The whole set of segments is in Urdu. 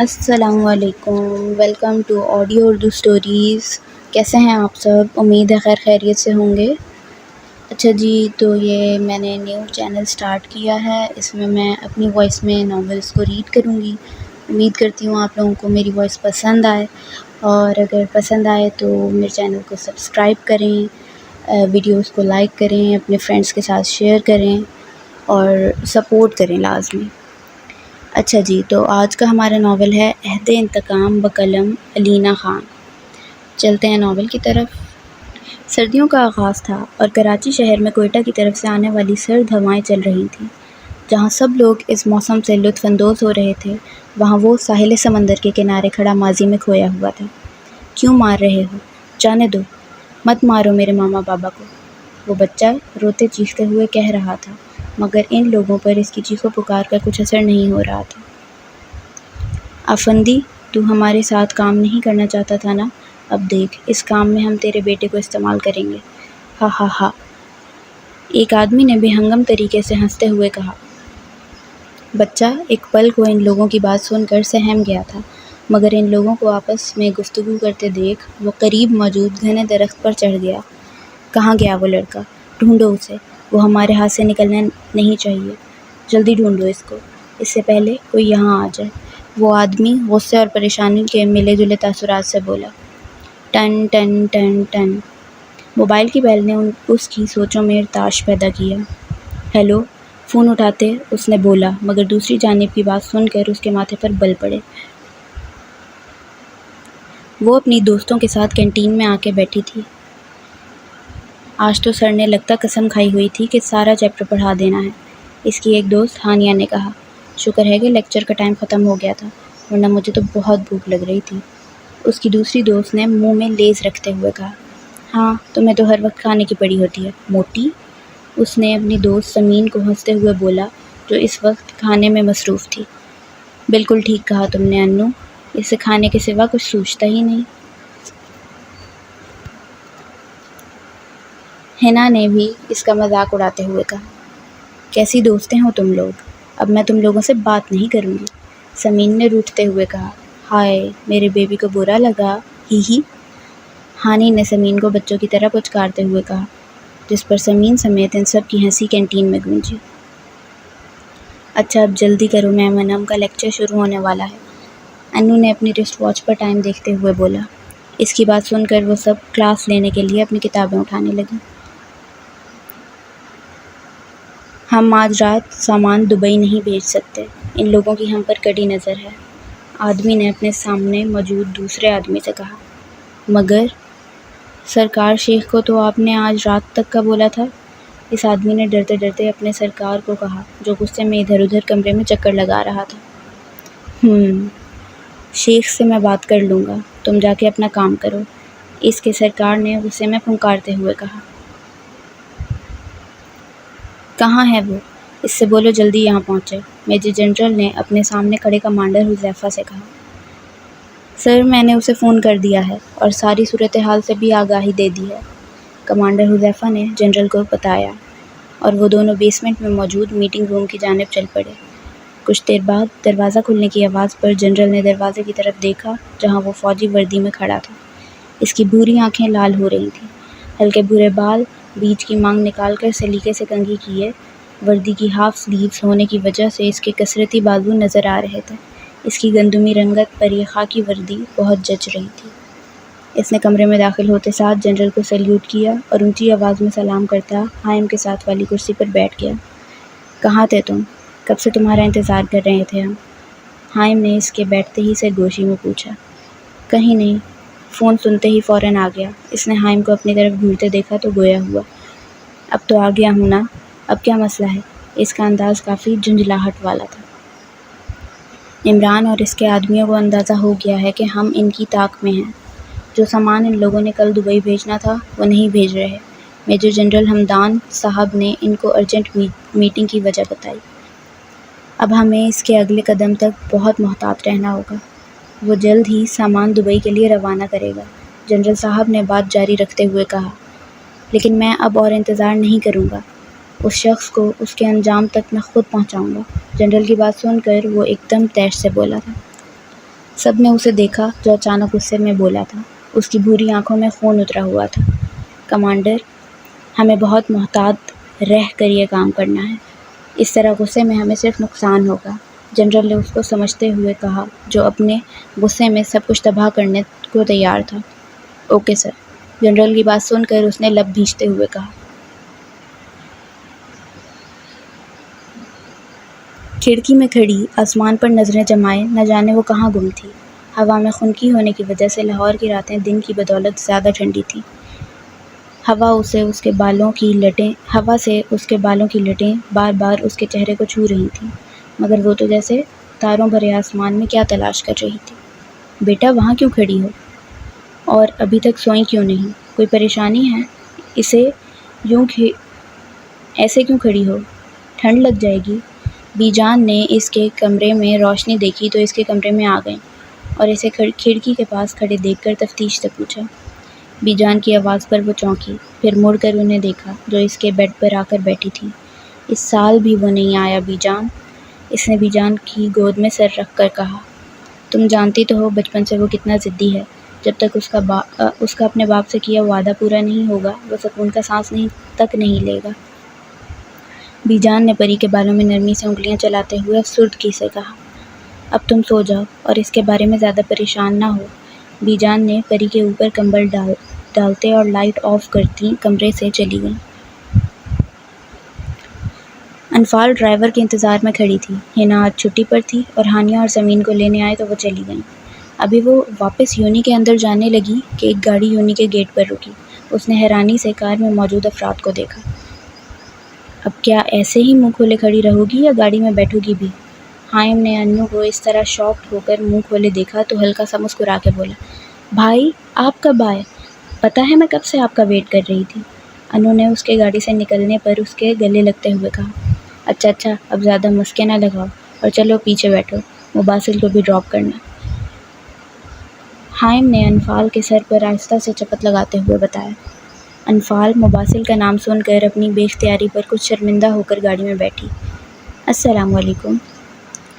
السلام علیکم، welcome to audio Urdu stories. کیسے ہیں آپ سب؟ امید ہے خیر خیریت سے ہوں گے۔ اچھا جی، تو یہ میں نے نیو چینل سٹارٹ کیا ہے، اس میں میں اپنی وائس میں ناولس کو ریڈ کروں گی۔ امید کرتی ہوں آپ لوگوں کو میری وائس پسند آئے، اور اگر پسند آئے تو میرے چینل کو سبسکرائب کریں، ویڈیوز کو لائک کریں، اپنے فرینڈس کے ساتھ شیئر کریں اور سپورٹ کریں لازمی۔ اچھا جی، تو آج کا ہمارا ناول ہے عہد انتقام بقلم علینا خان۔ چلتے ہیں ناول کی طرف۔ سردیوں کا آغاز تھا اور کراچی شہر میں کوئٹہ کی طرف سے آنے والی سرد ہوائیں چل رہی تھیں۔ جہاں سب لوگ اس موسم سے لطف اندوز ہو رہے تھے، وہاں وہ ساحل سمندر کے کنارے کھڑا ماضی میں کھویا ہوا تھا۔ کیوں مار رہے ہو؟ جانے دو، مت مارو میرے ماما بابا کو، وہ بچہ روتے چیختے ہوئے کہہ رہا تھا، مگر ان لوگوں پر اس کی چیخو پکار کا کچھ اثر نہیں ہو رہا تھا۔ افندی، تو ہمارے ساتھ کام نہیں کرنا چاہتا تھا نا؟ اب دیکھ، اس کام میں ہم تیرے بیٹے کو استعمال کریں گے۔ ہا ہا ہا، ایک آدمی نے بے ہنگم طریقے سے ہنستے ہوئے کہا۔ بچہ ایک پل کو ان لوگوں کی بات سن کر سہم گیا تھا، مگر ان لوگوں کو آپس میں گفتگو کرتے دیکھ وہ قریب موجود گھنے درخت پر چڑھ گیا۔ کہاں گیا وہ لڑکا؟ ڈھونڈو اسے، وہ ہمارے ہاتھ سے نکلنا نہیں چاہیے۔ جلدی ڈھونڈو اس کو، اس سے پہلے کوئی یہاں آ جائے، وہ آدمی غصے اور پریشانی کے ملے جلے تاثرات سے بولا۔ ٹن ٹن ٹن ٹن، موبائل کی بیل نے اس کی سوچوں میں ارتعاش پیدا کیا۔ ہیلو، فون اٹھاتے اس نے بولا، مگر دوسری جانب کی بات سن کر اس کے ماتھے پر بل پڑے۔ وہ اپنی دوستوں کے ساتھ کینٹین میں آ کے بیٹھی تھی۔ آج تو سر نے لگتا قسم کھائی ہوئی تھی کہ سارا چیپٹر پڑھا دینا ہے، اس کی ایک دوست ہانیہ نے کہا۔ شکر ہے کہ لیکچر کا ٹائم ختم ہو گیا تھا، ورنہ مجھے تو بہت بھوک لگ رہی تھی، اس کی دوسری دوست نے منہ میں لیز رکھتے ہوئے کہا۔ ہاں، تمہیں تو ہر وقت کھانے کی پڑی ہوتی ہے، موٹی، اس نے اپنی دوست سمین کو ہنستے ہوئے بولا، جو اس وقت کھانے میں مصروف تھی۔ بالکل ٹھیک کہا تم نے انو، اسے کھانے کے سوا کچھ سوچتا ہی نہیں۔ حنا نے بھی اس کا مذاق اڑاتے ہوئے کہا۔ کیسی دوستیں ہو تم لوگ، اب میں تم لوگوں سے بات نہیں کروں گی، سمین نے روٹھتے ہوئے کہا۔ ہائے، میرے بیبی کو برا لگا، ہی ہی، ہانی نے سمین کو بچوں کی طرح پچکارتے ہوئے کہا، جس پر سمین سمیت ان سب کی ہنسی کینٹین میں گونجی۔ اچھا اب جلدی کرو، میم انم کا لیکچر شروع ہونے والا ہے، انو نے اپنی رسٹ واچ پر ٹائم دیکھتے ہوئے بولا۔ اس کی بات سن کر وہ سب کلاس لینے کے لیے اپنی کتابیں اٹھانے لگیں۔ ہم آج رات سامان دبئی نہیں بھیج سکتے، ان لوگوں کی ہم پر کڑی نظر ہے، آدمی نے اپنے سامنے موجود دوسرے آدمی سے کہا۔ مگر سرکار شیخ کو تو آپ نے آج رات تک کا بولا تھا، اس آدمی نے ڈرتے ڈرتے اپنے سرکار کو کہا، جو غصے میں ادھر ادھر کمرے میں چکر لگا رہا تھا۔ شیخ سے میں بات کر لوں گا، تم جا کے اپنا کام کرو، اس کے سرکار نے غصے میں پھنکارتے ہوئے کہا۔ کہاں ہے وہ؟ اس سے بولو جلدی یہاں پہنچے، میجر جنرل نے اپنے سامنے کھڑے کمانڈر حذیفہ سے کہا۔ سر، میں نے اسے فون کر دیا ہے اور ساری صورتحال سے بھی آگاہی دے دی ہے، کمانڈر حذیفہ نے جنرل کو بتایا، اور وہ دونوں بیسمنٹ میں موجود میٹنگ روم کی جانب چل پڑے۔ کچھ دیر بعد دروازہ کھلنے کی آواز پر جنرل نے دروازے کی طرف دیکھا، جہاں وہ فوجی وردی میں کھڑا تھا۔ اس کی بھوری آنکھیں لال ہو رہی تھیں، ہلکے بھورے بال بیچ کی مانگ نکال کر سلیقے سے کنگھی کیے، وردی کی ہاف سلیوز ہونے کی وجہ سے اس کے کثرتی بازو نظر آ رہے تھے، اس کی گندمی رنگت پر یہ خاکی وردی بہت جچ رہی تھی۔ اس نے کمرے میں داخل ہوتے ساتھ جنرل کو سیلیوٹ کیا اور اونچی آواز میں سلام کرتا حائم کے ساتھ والی کرسی پر بیٹھ گیا۔ کہاں تھے تم؟ کب سے تمہارا انتظار کر رہے تھے ہم، حائم نے اس کے بیٹھتے ہی سے گوشی میں پوچھا۔ کہیں نہیں، فون سنتے ہی فوراً آ گیا، اس نے حائم کو اپنی طرف گھورتے دیکھا تو گویا ہوا۔ اب تو آ گیا ہوں نا، اب کیا مسئلہ ہے؟ اس کا انداز کافی جھنجھلاہٹ والا تھا۔ عمران اور اس کے آدمیوں کو اندازہ ہو گیا ہے کہ ہم ان کی طاق میں ہیں، جو سامان ان لوگوں نے کل دبئی بھیجنا تھا وہ نہیں بھیج رہے، میجر جنرل حمدان صاحب نے ان کو ارجنٹ میٹنگ کی وجہ بتائی۔ اب ہمیں اس کے اگلے قدم تک بہت محتاط رہنا ہوگا، وہ جلد ہی سامان دبئی کے لیے روانہ کرے گا، جنرل صاحب نے بات جاری رکھتے ہوئے کہا۔ لیکن میں اب اور انتظار نہیں کروں گا، اس شخص کو اس کے انجام تک میں خود پہنچاؤں گا، جنرل کی بات سن کر وہ ایک دم تیش سے بولا تھا۔ سب نے اسے دیکھا جو اچانک غصے میں بولا تھا۔ اس کی بھوری آنکھوں میں خون اترا ہوا تھا۔ کمانڈر، ہمیں بہت محتاط رہ کر یہ کام کرنا ہے، اس طرح غصے میں ہمیں صرف نقصان ہوگا، جنرل نے اس کو سمجھتے ہوئے کہا جو اپنے غصے میں سب کچھ تباہ کرنے کو تیار تھا۔ اوکے سر، جنرل کی بات سن کر اس نے لب بھینچتے ہوئے کہا۔ کھڑکی میں کھڑی آسمان پر نظریں جمائے نہ جانے وہ کہاں گم تھی۔ ہوا میں خنکی ہونے کی وجہ سے لاہور کی راتیں دن کی بدولت زیادہ ٹھنڈی تھیں۔ ہوا سے اس کے بالوں کی لٹیں بار بار اس کے چہرے کو چھو رہی تھیں، مگر وہ تو جیسے تاروں بھرے آسمان میں کیا تلاش کر رہی تھی۔ بیٹا، وہاں کیوں کھڑی ہو؟ اور ابھی تک سوئی کیوں نہیں؟ کوئی پریشانی ہے؟ ایسے کیوں کھڑی ہو؟ ٹھنڈ لگ جائے گی۔ بی جان نے اس کے کمرے میں روشنی دیکھی تو اس کے کمرے میں آ گئیں اور اسے کھڑکی کے پاس کھڑے دیکھ کر تفتیش سے پوچھا۔ بی جان کی آواز پر وہ چونکی، پھر مڑ کر انہیں دیکھا جو اس کے بیڈ پر آ کر بیٹھی تھی۔ اس سال بھی وہ نہیں آیا بی جان، اس نے بی جان کی گود میں سر رکھ کر کہا۔ تم جانتی تو ہو بچپن سے وہ کتنا ضدی ہے، جب تک اس کا اپنے باپ سے کیا وعدہ پورا نہیں ہوگا وہ سکون کا سانس تک نہیں لے گا۔ بی جان نے پری کے بالوں میں نرمی سے انگلیاں چلاتے ہوئے افسردگی سے کہا۔ اب تم سو جاؤ اور اس کے بارے میں زیادہ پریشان نہ ہو۔ بی جان نے پری کے اوپر کمبل ڈالتے اور لائٹ آف کرتی کمرے سے چلی گئیں۔ انفال ڈرائیور کے انتظار میں کھڑی تھی۔ ہنا آج چھٹی پر تھی اور ہانیہ اور زمین کو لینے آئے تو وہ چلی گئیں۔ ابھی وہ واپس یونی کے اندر جانے لگی کہ ایک گاڑی یونی کے گیٹ پر رکی۔ اس نے حیرانی سے کار میں موجود افراد کو دیکھا۔ اب کیا ایسے ہی منہ کھولے کھڑی رہو گی یا گاڑی میں بیٹھو گی بھی؟ حائم نے انو کو اس طرح شاکڈ ہو کر منہ کھولے دیکھا تو ہلکا سا مسکرا کے بولا، بھائی آپ کب آئے؟ پتہ ہے میں کب سے آپ کا ویٹ کر رہی تھی۔ انو نے اس کے گاڑی سے نکلنے پر اس کے گلے لگتے ہوئے کہا۔ اچھا اب زیادہ مسکے نہ لگاؤ اور چلو پیچھے بیٹھو، مباسل کو بھی ڈراپ کرنا۔ حائم نے انفال کے سر پر آہستہ سے چپت لگاتے ہوئے بتایا۔ انفال مباسل کا نام سن کر اپنی بے اختیاری پر کچھ شرمندہ ہو کر گاڑی میں بیٹھی۔ السلام علیکم۔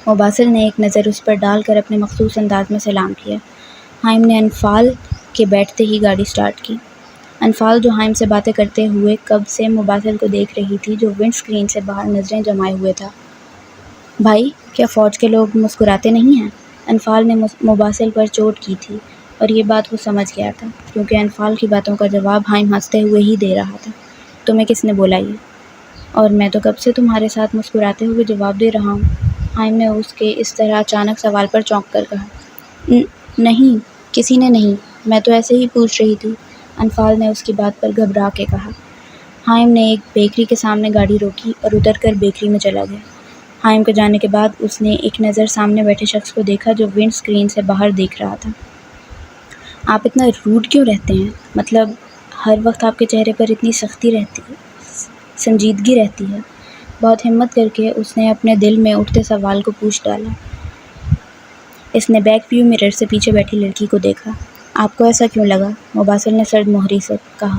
مباسل نے ایک نظر اس پر ڈال کر اپنے مخصوص انداز میں سلام کیا۔ حائم نے انفال کے بیٹھتے ہی گاڑی سٹارٹ کی۔ انفال جو حائم سے باتیں کرتے ہوئے کب سے مباسل کو دیکھ رہی تھی جو ونڈ اسکرین سے باہر نظریں جمائے ہوئے تھا۔ بھائی، کیا فوج کے لوگ مسکراتے نہیں ہیں؟ انفال نے مباسل پر چوٹ کی تھی اور یہ بات وہ سمجھ گیا تھا کیونکہ انفال کی باتوں کا جواب حائم ہنستے ہوئے ہی دے رہا تھا۔ تمہیں کس نے بولا یہ؟ اور میں تو کب سے تمہارے ساتھ مسکراتے ہوئے جواب دے رہا ہوں۔ حائم نے اس کے اس طرح اچانک سوال پر چونک کر کہا۔ نہیں، کسی نے نہیں، میں تو ایسے ہی پوچھ رہی تھی، انفال نے اس کی بات پر گھبرا کے کہا۔ حائم نے ایک بیکری کے سامنے گاڑی روکی اور اتر کر بیکری میں چلا گیا۔ حائم کے جانے کے بعد اس نے ایک نظر سامنے بیٹھے شخص کو دیکھا جو ونڈ اسکرین سے باہر دیکھ رہا تھا۔ آپ اتنا روڈ کیوں رہتے ہیں؟ مطلب ہر وقت آپ کے چہرے پر اتنی سنجیدگی رہتی ہے۔ بہت ہمت کر کے اس نے اپنے دل میں اٹھتے سوال کو پوچھ ڈالا۔ اس نے بیک ویو مرر سے پیچھے بیٹھی لڑکی کو دیکھا۔ آپ کو ایسا کیوں لگا؟ مباسل نے سرد مہری سے کہا۔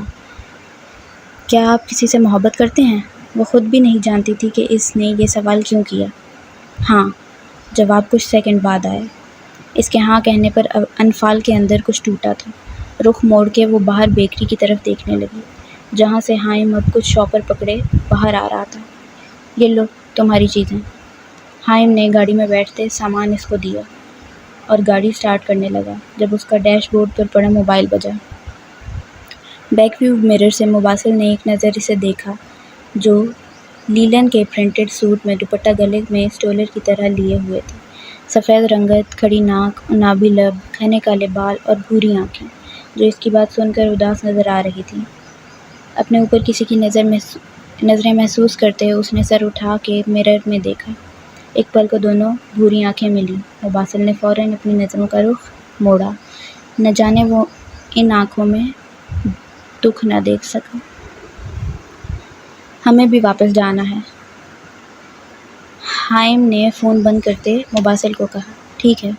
کیا آپ کسی سے محبت کرتے ہیں؟ وہ خود بھی نہیں جانتی تھی کہ اس نے یہ سوال کیوں کیا۔ ہاں، جواب کچھ سیکنڈ بعد آیا۔ اس کے ہاں کہنے پر انفال کے اندر کچھ ٹوٹا تھا۔ رخ موڑ کے وہ باہر بیکری کی طرف دیکھنے لگی جہاں سے حائم اب کچھ شاپر پکڑے باہر آ رہا تھا۔ یہ لو تمہاری چیزیں۔ حائم نے گاڑی میں بیٹھتے سامان اس کو دیا اور گاڑی سٹارٹ کرنے لگا جب اس کا ڈیش بورڈ پر پڑا موبائل بجا۔ بیک ویو مرر سے مباسل نے ایک نظر اسے دیکھا جو لیلن کے پرنٹڈ سوٹ میں دوپٹہ گلے میں اسٹولر کی طرح لیے ہوئے تھے۔ سفید رنگت، کھڑی ناک، نابی لب، گھنے کالے بال اور بھوری آنکھیں جو اس کی بات سن کر اداس نظر آ رہی تھیں۔ اپنے اوپر کسی کی نظریں محسوس کرتے اس نے سر اٹھا کے مرر میں دیکھا۔ ایک پل کو دونوں بھوری آنکھیں ملیں۔ مباسل نے فوراً اپنی نظروں کا رخ موڑا، نہ جانے وہ ان آنکھوں میں دکھ نہ دیکھ سکا۔ ہمیں بھی واپس جانا ہے، حائم نے فون بند کرتے مباسل کو کہا۔ ٹھیک ہے،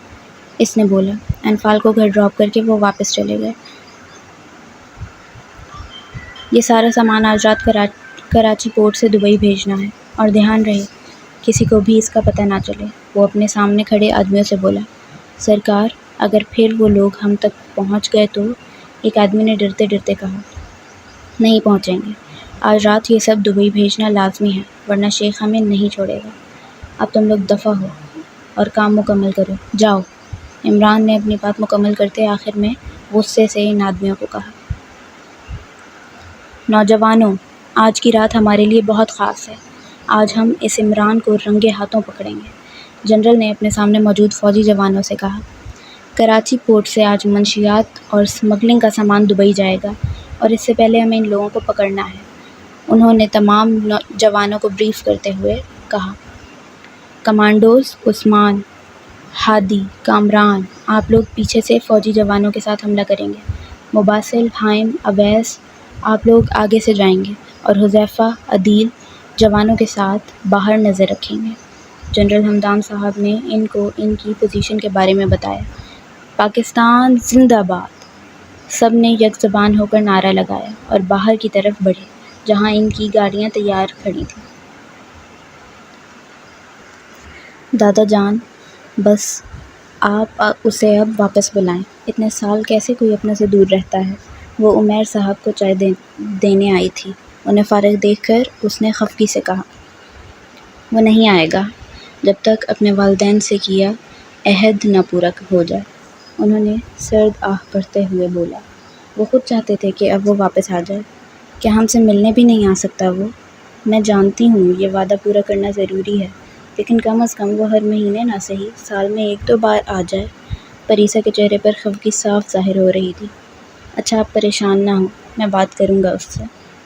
اس نے بولا۔ انفال کو گھر ڈراپ کر کے وہ واپس چلے گئے۔ یہ سارا سامان آج رات کراچی پورٹ سے دبئی بھیجنا ہے اور دھیان رہے کسی کو بھی اس کا پتہ نہ چلے۔ وہ اپنے سامنے کھڑے آدمیوں سے بولا۔ سرکار، اگر پھر وہ لوگ ہم تک پہنچ گئے تو؟ ایک آدمی نے ڈرتے ڈرتے کہا۔ نہیں پہنچیں گے، آج رات یہ سب دبئی بھیجنا لازمی ہے، ورنہ شیخ ہمیں نہیں چھوڑے گا۔ اب تم لوگ دفع ہو اور کام مکمل کرو، جاؤ۔ عمران نے اپنی بات مکمل کرتے آخر میں غصے سے ان آدمیوں کو کہا۔ نوجوانوں، آج کی رات ہمارے لیے بہت خاص ہے۔ آج ہم اس عمران کو رنگے ہاتھوں پکڑیں گے۔ جنرل نے اپنے سامنے موجود فوجی جوانوں سے کہا۔ کراچی پورٹ سے آج منشیات اور اسمگلنگ کا سامان دبئی جائے گا، اور اس سے پہلے ہمیں ان لوگوں کو پکڑنا ہے۔ انہوں نے تمام جوانوں کو بریف کرتے ہوئے کہا۔ کمانڈوز عثمان، ہادی، کامران، آپ لوگ پیچھے سے فوجی جوانوں کے ساتھ حملہ کریں گے۔ مباسل، حائم، اویس، آپ لوگ آگے سے جائیں گے، اور حذیفہ، عدیل جوانوں کے ساتھ باہر نظر رکھیں گے۔ جنرل ہمدان صاحب نے ان کو ان کی پوزیشن کے بارے میں بتایا۔ پاکستان زندہ باد! سب نے یک زبان ہو کر نعرہ لگایا اور باہر کی طرف بڑھے جہاں ان کی گاڑیاں تیار کھڑی تھیں۔ دادا جان، بس آپ اسے اب واپس بلائیں۔ اتنے سال کیسے کوئی اپنے سے دور رہتا ہے؟ وہ عمیر صاحب کو چائے دینے آئی تھی۔ انہیں فارغ دیکھ کر اس نے خفگی سے کہا۔ وہ نہیں آئے گا جب تک اپنے والدین سے کیا عہد نہ پورا ہو جائے، انہوں نے سرد آہ کرتے ہوئے بولا۔ وہ خود چاہتے تھے کہ اب وہ واپس آ جائے۔ کیا ہم سے ملنے بھی نہیں آ سکتا وہ؟ میں جانتی ہوں یہ وعدہ پورا کرنا ضروری ہے، لیکن کم از کم وہ ہر مہینے نہ صحیح سال میں 1-2 بار آ جائے۔ پریسا کے چہرے پر خفگی صاف ظاہر ہو رہی تھی۔ اچھا، آپ پریشان نہ ہوں، میں بات کروں گا اس سے۔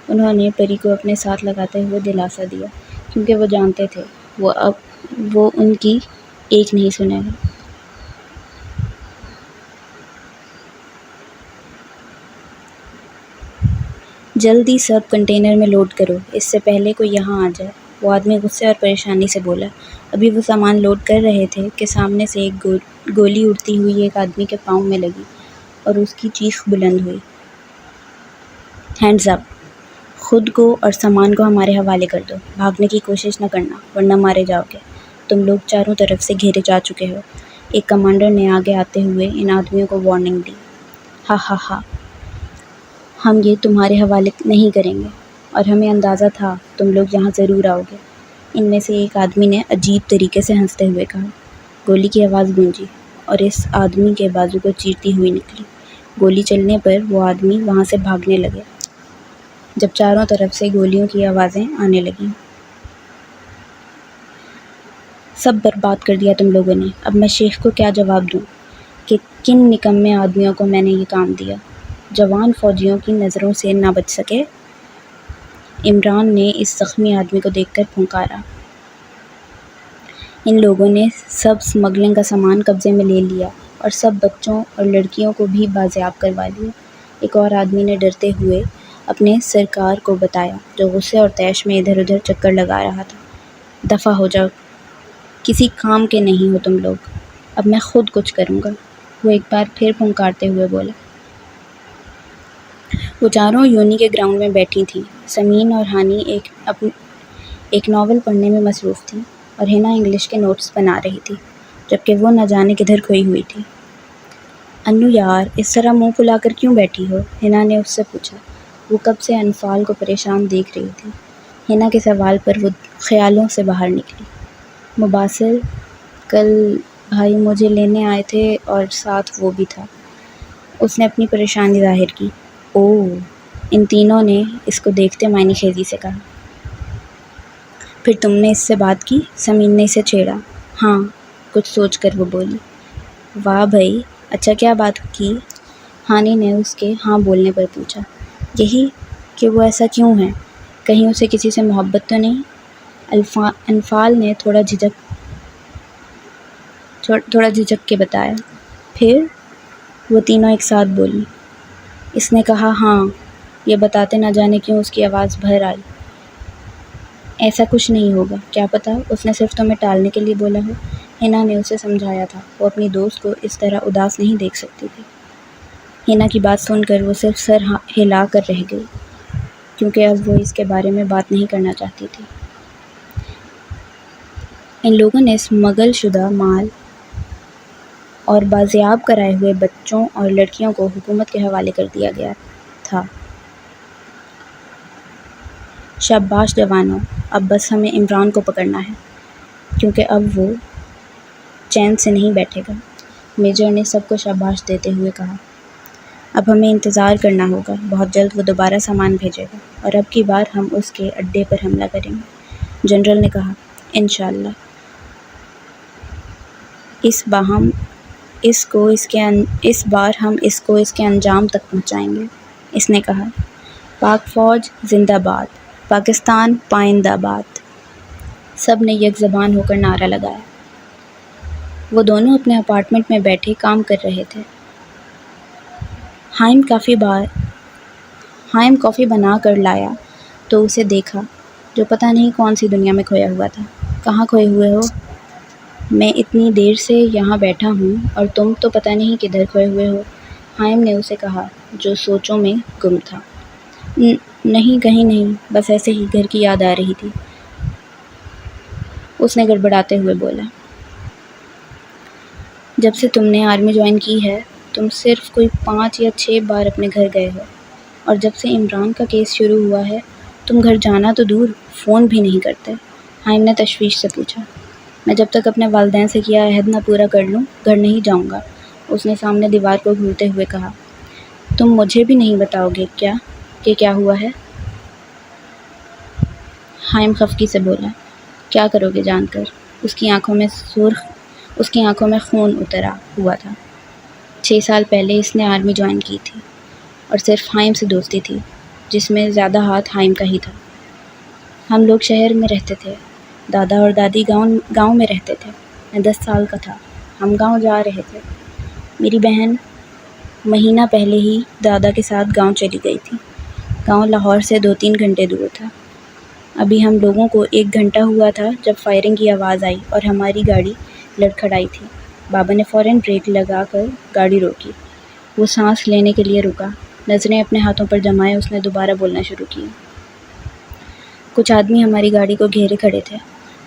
انہوں نے پری کو اپنے ساتھ لگاتے ہوئے دلاسا دیا، کیونکہ وہ جانتے تھے وہ ان کی ایک نہیں سنے گا۔ جلدی سب کنٹینر میں لوڈ کرو، اس سے پہلے کوئی یہاں آ جائے، وہ آدمی غصے اور پریشانی سے بولا۔ ابھی وہ سامان لوڈ کر رہے تھے کہ سامنے سے ایک گولی اڑتی ہوئی ایک آدمی کے پاؤں میں لگی اور اس کی چیخ بلند ہوئی۔ ہینڈز اپ! خود کو اور سامان کو ہمارے حوالے کر دو، بھاگنے کی کوشش نہ کرنا ورنہ مارے جاؤ گے۔ تم لوگ چاروں طرف سے گھیرے جا چکے ہو، ایک کمانڈر نے آگے آتے ہوئے ان آدمیوں کو وارننگ دی۔ ہا ہا ہا! ہم یہ تمہارے حوالے نہیں کریں گے، اور ہمیں اندازہ تھا تم لوگ یہاں ضرور آؤ گے، ان میں سے ایک آدمی نے عجیب طریقے سے ہنستے ہوئے کہا۔ گولی کی آواز گونجی اور اس آدمی کے بازو کو چیرتی ہوئی نکلی۔ گولی چلنے پر وہ آدمی وہاں سے بھاگنے لگے جب چاروں طرف سے گولیوں کی آوازیں آنے لگیں۔ سب برباد کر دیا تم لوگوں نے۔ اب میں شیخ کو کیا جواب دوں کہ کن نکمے آدمیوں کو میں نے یہ کام دیا؟ جوان فوجیوں کی نظروں سے نہ بچ سکے۔ عمران نے اس زخمی آدمی کو دیکھ کر پھنکارا۔ ان لوگوں نے سب اسمگلنگ کا سامان قبضے میں لے لیا اور سب بچوں اور لڑکیوں کو بھی بازیاب کروا لیا۔ ایک اور آدمی نے ڈرتے ہوئے اپنے سرکار کو بتایا، جو غصے اور طیش میں ادھر ادھر چکر لگا رہا تھا۔ دفع ہو جاؤ، کسی کام کے نہیں ہو تم لوگ، اب میں خود کچھ کروں گا، وہ ایک بار پھر پھنکارتے ہوئے بولا۔ وہ چاروں یونی کے گراؤنڈ میں بیٹھی تھیں۔ سمین اور ہانی ایک ناول پڑھنے میں مصروف تھیں اور ہنا انگلش کے نوٹس بنا رہی تھی، جبکہ وہ نہ جانے کدھر کھوئی ہوئی تھی۔ انو یار، اس طرح منہ پھلا کر کیوں بیٹھی ہو؟ ہنا نے اس سے پوچھا۔ وہ کب سے انفال کو پریشان دیکھ رہی تھی۔ ہنا کے سوال پر وہ خیالوں سے باہر نکلی۔ مباسل، کل بھائی مجھے لینے آئے تھے اور ساتھ وہ بھی تھا۔ اس نے اپنی پریشانی ظاہر کی۔ اوہ! ان تینوں نے اس کو دیکھتے معنی خیزی سے کہا۔ پھر تم نے اس سے بات کی؟ سمین نے اسے چھیڑا۔ ہاں، کچھ سوچ کر وہ بولی۔ واہ بھائی، اچھا کیا بات کی؟ ہانی نے اس کے ہاں بولنے پر پوچھا۔ یہی کہ وہ ایسا کیوں ہے، کہیں اسے کسی سے محبت تو نہیں؟ انفال نے تھوڑا جھجک کے بتایا۔ پھر وہ تینوں ایک ساتھ بولی۔ اس نے کہا ہاں، یہ بتاتے نہ جانے کیوں اس کی آواز بھر آئی۔ ایسا کچھ نہیں ہوگا، کیا پتہ اس نے صرف تمہیں ٹالنے کے لیے بولا ہو۔ ہنا نے اسے سمجھایا تھا، وہ اپنی دوست کو اس طرح اداس نہیں دیکھ سکتی تھی۔ ہنا کی بات سن کر وہ صرف سر ہلا کر رہ گئی، کیونکہ اب وہ اس کے بارے میں بات نہیں کرنا چاہتی تھی۔ ان لوگوں نے اسمگل شدہ مال اور بازیاب کرائے ہوئے بچوں اور لڑکیوں کو حکومت کے حوالے کر دیا گیا تھا۔ شاباش جوانوں، اب بس ہمیں عمران کو پکڑنا ہے، کیونکہ اب وہ چین سے نہیں بیٹھے گا۔ میجر نے سب کو شاباش دیتے ہوئے کہا۔ اب ہمیں انتظار کرنا ہوگا، بہت جلد وہ دوبارہ سامان بھیجے گا اور اب کی بار ہم اس کے اڈے پر حملہ کریں گے، جنرل نے کہا۔ انشاءاللہ۔ اس بار ہم اس کو اس کے انجام تک پہنچائیں گے، اس نے کہا۔ پاک فوج زندہ باد، پاکستان پائندہ باد، سب نے یک زبان ہو کر نعرہ لگایا۔ وہ دونوں اپنے اپارٹمنٹ میں بیٹھے کام کر رہے تھے۔ ہائم کافی بنا کر لایا تو اسے دیکھا جو پتہ نہیں کون سی دنیا میں کھویا ہوا تھا۔ کہاں کھوئے ہوئے ہو؟ میں اتنی دیر سے یہاں بیٹھا ہوں اور تم تو پتہ نہیں کدھر کھوئے ہوئے ہو، ہائم نے اسے کہا جو سوچوں میں گم تھا۔ نہیں کہیں نہیں، بس ایسے ہی گھر کی یاد آ رہی تھی، اس نے گڑبڑاتے ہوئے بولا۔ جب سے تم نے آرمی جوائن کی ہے تم صرف کوئی 5 یا 6 بار اپنے گھر گئے ہو، اور جب سے عمران کا کیس شروع ہوا ہے تم گھر جانا تو دور فون بھی نہیں کرتے، ہائم نے تشویش سے پوچھا۔ میں جب تک اپنے والدین سے کیا عہد نہ پورا کر لوں گھر نہیں جاؤں گا، اس نے سامنے دیوار کو گھورتے ہوئے کہا۔ تم مجھے بھی نہیں بتاؤ گے کہ کیا ہوا ہے؟ ہائم خفگی سے بولا۔ کیا کرو گے جان کر؟ اس کی آنکھوں میں خون اترا ہوا تھا۔ 6 سال پہلے اس نے آرمی جوائن کی تھی اور صرف ہائم سے دوستی تھی، جس میں زیادہ ہاتھ ہائم کا ہی تھا۔ ہم لوگ شہر میں رہتے تھے، دادا اور دادی گاؤں میں رہتے تھے۔ میں 10 سال کا تھا، ہم گاؤں جا رہے تھے۔ میری بہن مہینہ پہلے ہی دادا کے ساتھ گاؤں چلی گئی تھی۔ گاؤں لاہور سے 2-3 گھنٹے دور تھا۔ ابھی ہم لوگوں کو 1 گھنٹہ ہوا تھا جب فائرنگ کی آواز آئی اور ہماری گاڑی لڑکھڑائی تھی۔ بابا نے فوراً بریک لگا کر گاڑی روکی۔ وہ سانس لینے کے لیے رکا، نظریں اپنے ہاتھوں پر جمائے اس نے دوبارہ بولنا شروع کیا۔ کچھ آدمی ہماری گاڑی کو گھیرے کھڑے تھے۔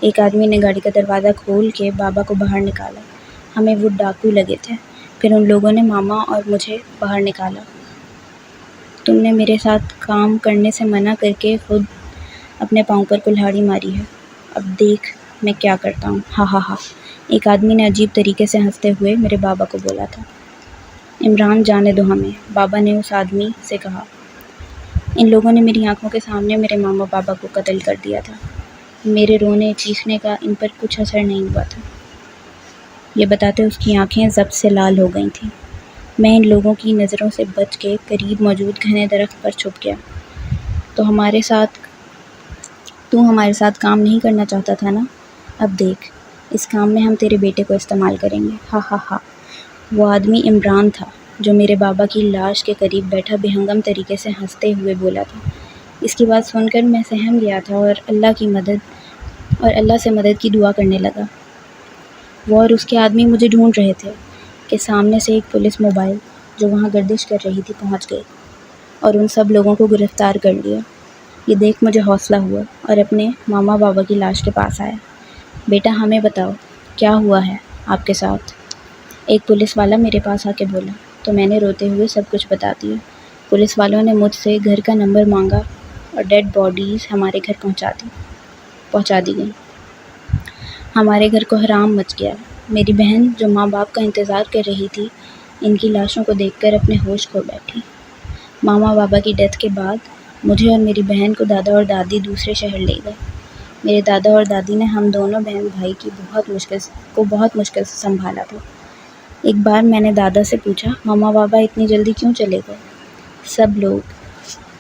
ایک آدمی نے گاڑی کا دروازہ کھول کے بابا کو باہر نکالا۔ ہمیں وہ ڈاکو لگے تھے۔ پھر ان لوگوں نے ماما اور مجھے باہر نکالا۔ تم نے میرے ساتھ کام کرنے سے منع کر کے خود اپنے پاؤں پر کلہاڑی ماری ہے، اب دیکھ میں کیا کرتا ہوں، ہا ہا ہا، ایک آدمی نے عجیب طریقے سے ہنستے ہوئے میرے بابا کو بولا تھا۔ عمران جانے دو ہمیں، بابا نے اس آدمی سے کہا۔ ان لوگوں نے میری آنکھوں کے سامنے میرے ماما بابا کو قتل کر دیا تھا۔ میرے رونے چیخنے کا ان پر کچھ اثر نہیں ہوا تھا۔ یہ بتاتے اس کی آنکھیں ضبط سے لال ہو گئی تھیں۔ میں ان لوگوں کی نظروں سے بچ کے قریب موجود گھنے درخت پر چھپ گیا۔ تو ہمارے ساتھ کام نہیں کرنا چاہتا تھا نا؟ اب دیکھ، اس کام میں ہم تیرے بیٹے کو استعمال کریں گے، ہا ہا ہا۔ وہ آدمی عمران تھا جو میرے بابا کی لاش کے قریب بیٹھا بے ہنگم طریقے سے ہنستے ہوئے بولا تھا۔ اس کی بات سن کر میں سہم گیا تھا اور اللہ سے مدد کی دعا کرنے لگا۔ وہ اور اس کے آدمی مجھے ڈھونڈ رہے تھے کہ سامنے سے ایک پولیس موبائل جو وہاں گردش کر رہی تھی پہنچ گئی اور ان سب لوگوں کو گرفتار کر لیا۔ یہ دیکھ مجھے حوصلہ ہوا اور اپنے ماما بابا کی لاش کے پاس آیا۔ بیٹا ہمیں بتاؤ کیا ہوا ہے آپ کے ساتھ؟ ایک پولیس والا میرے پاس آ کے بولا تو میں نے روتے ہوئے سب کچھ بتا دیا۔ پولیس والوں نے مجھ سے گھر کا نمبر مانگا اور ڈیڈ باڈیز ہمارے گھر پہنچا دی گئی۔ ہمارے گھر کو حرام مچ گیا۔ میری بہن جو ماں باپ کا انتظار کر رہی تھی ان کی لاشوں کو دیکھ کر اپنے ہوش کھو بیٹھی۔ ماما بابا کی ڈیتھ کے بعد مجھے اور میری بہن کو دادا اور دادی دوسرے شہر لے گئے۔ میرے دادا اور دادی نے ہم دونوں بہن بھائی کی بہت مشکل سے سنبھالا تھا۔ ایک بار میں نے دادا سے پوچھا ماما بابا اتنی جلدی کیوں چلے گئے؟ سب لوگ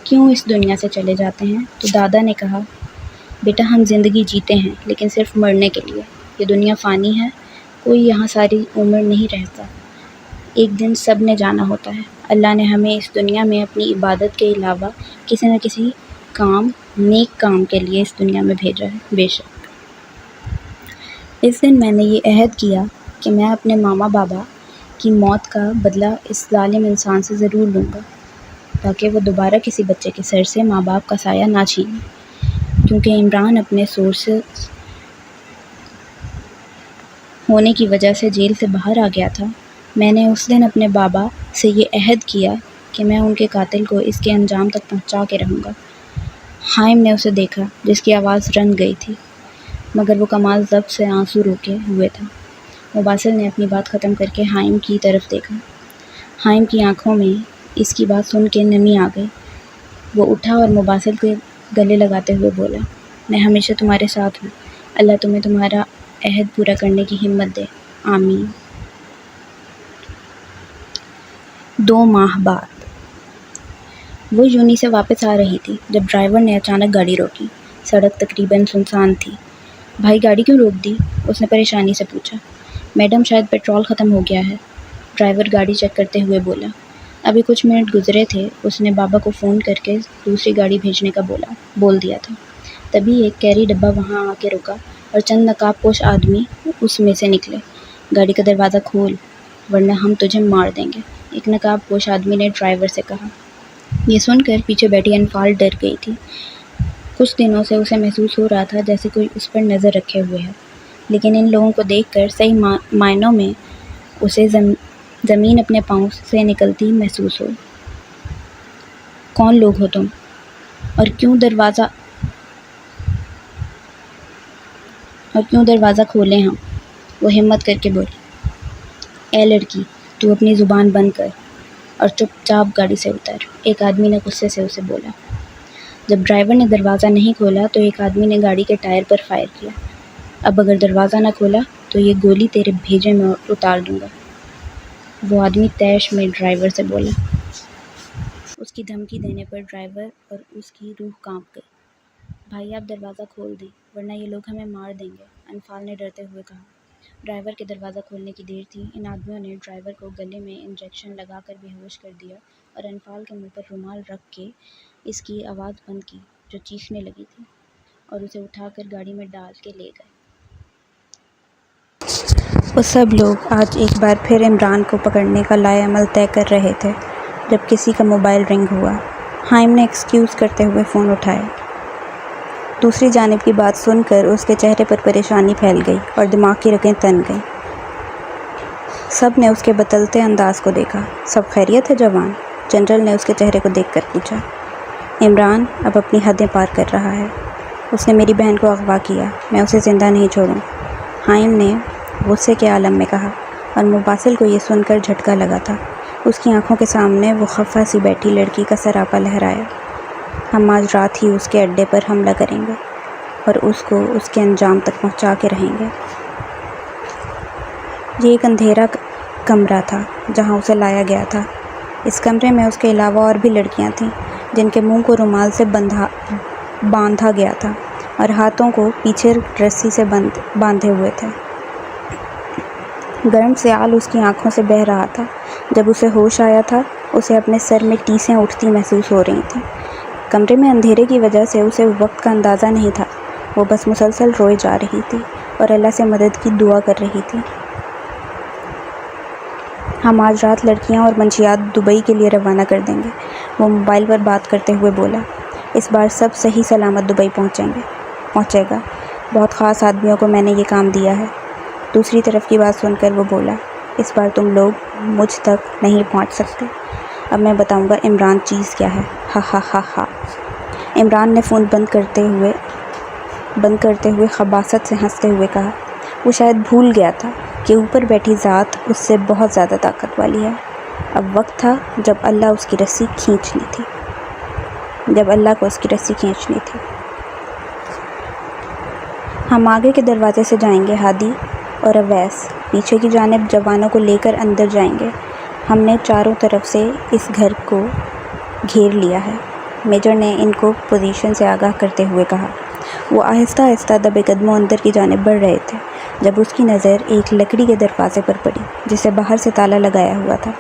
کیوں اس دنیا سے چلے جاتے ہیں؟ تو دادا نے کہا بیٹا ہم زندگی جیتے ہیں لیکن صرف مرنے کے لیے۔ یہ دنیا فانی ہے، کوئی یہاں ساری عمر نہیں رہتا، ایک دن سب نے جانا ہوتا ہے۔ اللہ نے ہمیں اس دنیا میں اپنی عبادت کے علاوہ کسی نہ کسی نیک کام کے لیے اس دنیا میں بھیجا ہے۔ بے شک اس دن میں نے یہ عہد کیا کہ میں اپنے ماما بابا کی موت کا بدلہ اس ظالم انسان سے ضرور لوں گا تاکہ وہ دوبارہ کسی بچے کے سر سے ماں باپ کا سایہ نہ چھینے۔ کیونکہ عمران اپنے سورسز ہونے کی وجہ سے جیل سے باہر آ گیا تھا میں نے اس دن اپنے بابا سے یہ عہد کیا کہ میں ان کے قاتل کو اس کے انجام تک پہنچا کے رہوں گا۔ حائم نے اسے دیکھا جس کی آواز رنگ گئی تھی، مگر وہ کمال ضبط سے آنسو روکے ہوئے تھا۔ مباسل نے اپنی بات ختم کر کے حائم کی طرف دیکھا۔ حائم کی آنکھوں میں اس کی بات سن کے نمی آ گئی۔ وہ اٹھا اور مباسل کے گلے لگاتے ہوئے بولا، میں ہمیشہ تمہارے ساتھ ہوں، اللہ تمہیں تمہارا عہد پورا کرنے کی ہمت دے، آمین۔ 2 ماہ بعد وہ یونی سے واپس آ رہی تھی جب ڈرائیور نے اچانک گاڑی روکی۔ سڑک تقریباً سنسان تھی۔ بھائی گاڑی کیوں روک دی؟ اس نے پریشانی سے پوچھا۔ میڈم شاید پیٹرول ختم ہو گیا ہے، ڈرائیور گاڑی چیک کرتے ہوئے بولا۔ ابھی کچھ منٹ گزرے تھے اس نے بابا کو فون کر کے دوسری گاڑی بھیجنے کا بول دیا تھا۔ تبھی ایک کیری ڈبہ وہاں آ کے رکا اور چند نقاب پوش آدمی اس میں سے نکلے۔ گاڑی کا دروازہ کھول ورنہ ہم تجھے مار دیں گے، ایک نقاب پوش آدمی نے ڈرائیور سے کہا۔ یہ سن کر پیچھے بیٹھی انفال ڈر گئی تھی۔ کچھ دنوں سے اسے محسوس ہو رہا تھا جیسے کوئی اس پر نظر رکھے ہوئے ہے، لیکن ان لوگوں کو دیکھ کر صحیح معنوں میں اسے زمین اپنے پاؤں سے نکلتی محسوس ہوئی۔ کون لوگ ہو تم؟ اور کیوں دروازہ کھولیں ہم؟ وہ ہمت کر کے بولی۔ اے لڑکی، تو اپنی زبان بند کر اور چپ چاپ گاڑی سے اتر، ایک آدمی نے غصے سے اسے بولا۔ جب ڈرائیور نے دروازہ نہیں کھولا تو ایک آدمی نے گاڑی کے ٹائر پر فائر کیا۔ اب اگر دروازہ نہ کھولا تو یہ گولی تیرے بھیجے میں اتار دوں گا، وہ آدمی طیش میں ڈرائیور سے بولا۔ اس کی دھمکی دینے پر ڈرائیور اور اس کی روح کانپ گئی۔ بھائی آپ دروازہ کھول دیں ورنہ یہ لوگ ہمیں مار دیں گے، انفال نے ڈرتے ہوئے کہا۔ ڈرائیور کے دروازہ کھولنے کی دیر تھی، ان آدمیوں نے ڈرائیور کو گلے میں انجیکشن لگا کر بے ہوش کر دیا اور انفال کے منہ پر رومال رکھ کے اس کی آواز بند کی جو چیخنے لگی تھی، اور اسے اٹھا کر گاڑی میں ڈال کے لے گئے۔ وہ سب لوگ آج ایک بار پھر عمران کو پکڑنے کا لائے عمل طے کر رہے تھے جب کسی کا موبائل رنگ ہوا۔ حائم نے ایکسکیوز کرتے ہوئے فون اٹھایا۔ دوسری جانب کی بات سن کر اس کے چہرے پر پریشانی پھیل گئی اور دماغ کی رگیں تن گئیں۔ سب نے اس کے بدلتے انداز کو دیکھا۔ سب خیریت ہے جوان؟ جنرل نے اس کے چہرے کو دیکھ کر پوچھا۔ عمران اب اپنی حدیں پار کر رہا ہے، اس نے میری بہن کو اغوا کیا، میں اسے زندہ نہیں چھوڑوں، حائم نے غصے کے عالم میں کہا، اور مباسل کو یہ سن کر جھٹکا لگا تھا۔ اس کی آنکھوں کے سامنے وہ خفا سی بیٹھی لڑکی کا سراپا لہرایا۔ ہم آج رات ہی اس کے اڈے پر حملہ کریں گے اور اس کو اس کے انجام تک پہنچا کے رہیں گے۔ یہ ایک اندھیرا کمرہ تھا جہاں اسے لایا گیا تھا۔ اس کمرے میں اس کے علاوہ اور بھی لڑکیاں تھیں جن کے منہ کو رومال سے باندھا گیا تھا اور ہاتھوں کو پیچھے رسی سے باندھے ہوئے تھے۔ گرم سیال اس کی آنکھوں سے بہہ رہا تھا۔ جب اسے ہوش آیا تھا اسے اپنے سر میں ٹیسیں اٹھتی محسوس ہو رہی تھیں۔ کمرے میں اندھیرے کی وجہ سے اسے وقت کا اندازہ نہیں تھا، وہ بس مسلسل روئے جا رہی تھی اور اللہ سے مدد کی دعا کر رہی تھی۔ ہم آج رات لڑکیاں اور منشیات دبئی کے لیے روانہ کر دیں گے، وہ موبائل پر بات کرتے ہوئے بولا۔ اس بار سب صحیح سلامت دبئی پہنچے گا، بہت خاص آدمیوں کو میں نے یہ کام دیا ہے۔ دوسری طرف کی بات سن کر وہ بولا، اس بار تم لوگ مجھ تک نہیں پہنچ سکتے، اب میں بتاؤں گا عمران چیز کیا ہے، ہا ہا ہا ہا۔ عمران نے فون بند کرتے ہوئے خباثت سے ہنستے ہوئے کہا۔ وہ شاید بھول گیا تھا کہ اوپر بیٹھی ذات اس سے بہت زیادہ طاقت والی ہے۔ اب وقت تھا جب اللہ کو اس کی رسی کھینچنی تھی۔ ہم آگے کے دروازے سے جائیں گے، ہادی اور اویس پیچھے کی جانب جوانوں کو لے کر اندر جائیں گے۔ ہم نے چاروں طرف سے اس گھر کو گھیر لیا ہے، میجر نے ان کو پوزیشن سے آگاہ کرتے ہوئے کہا۔ وہ آہستہ آہستہ دبے قدموں اندر کی جانب بڑھ رہے تھے جب اس کی نظر ایک لکڑی کے دروازے پر پڑی جسے باہر سے تالا لگایا ہوا تھا۔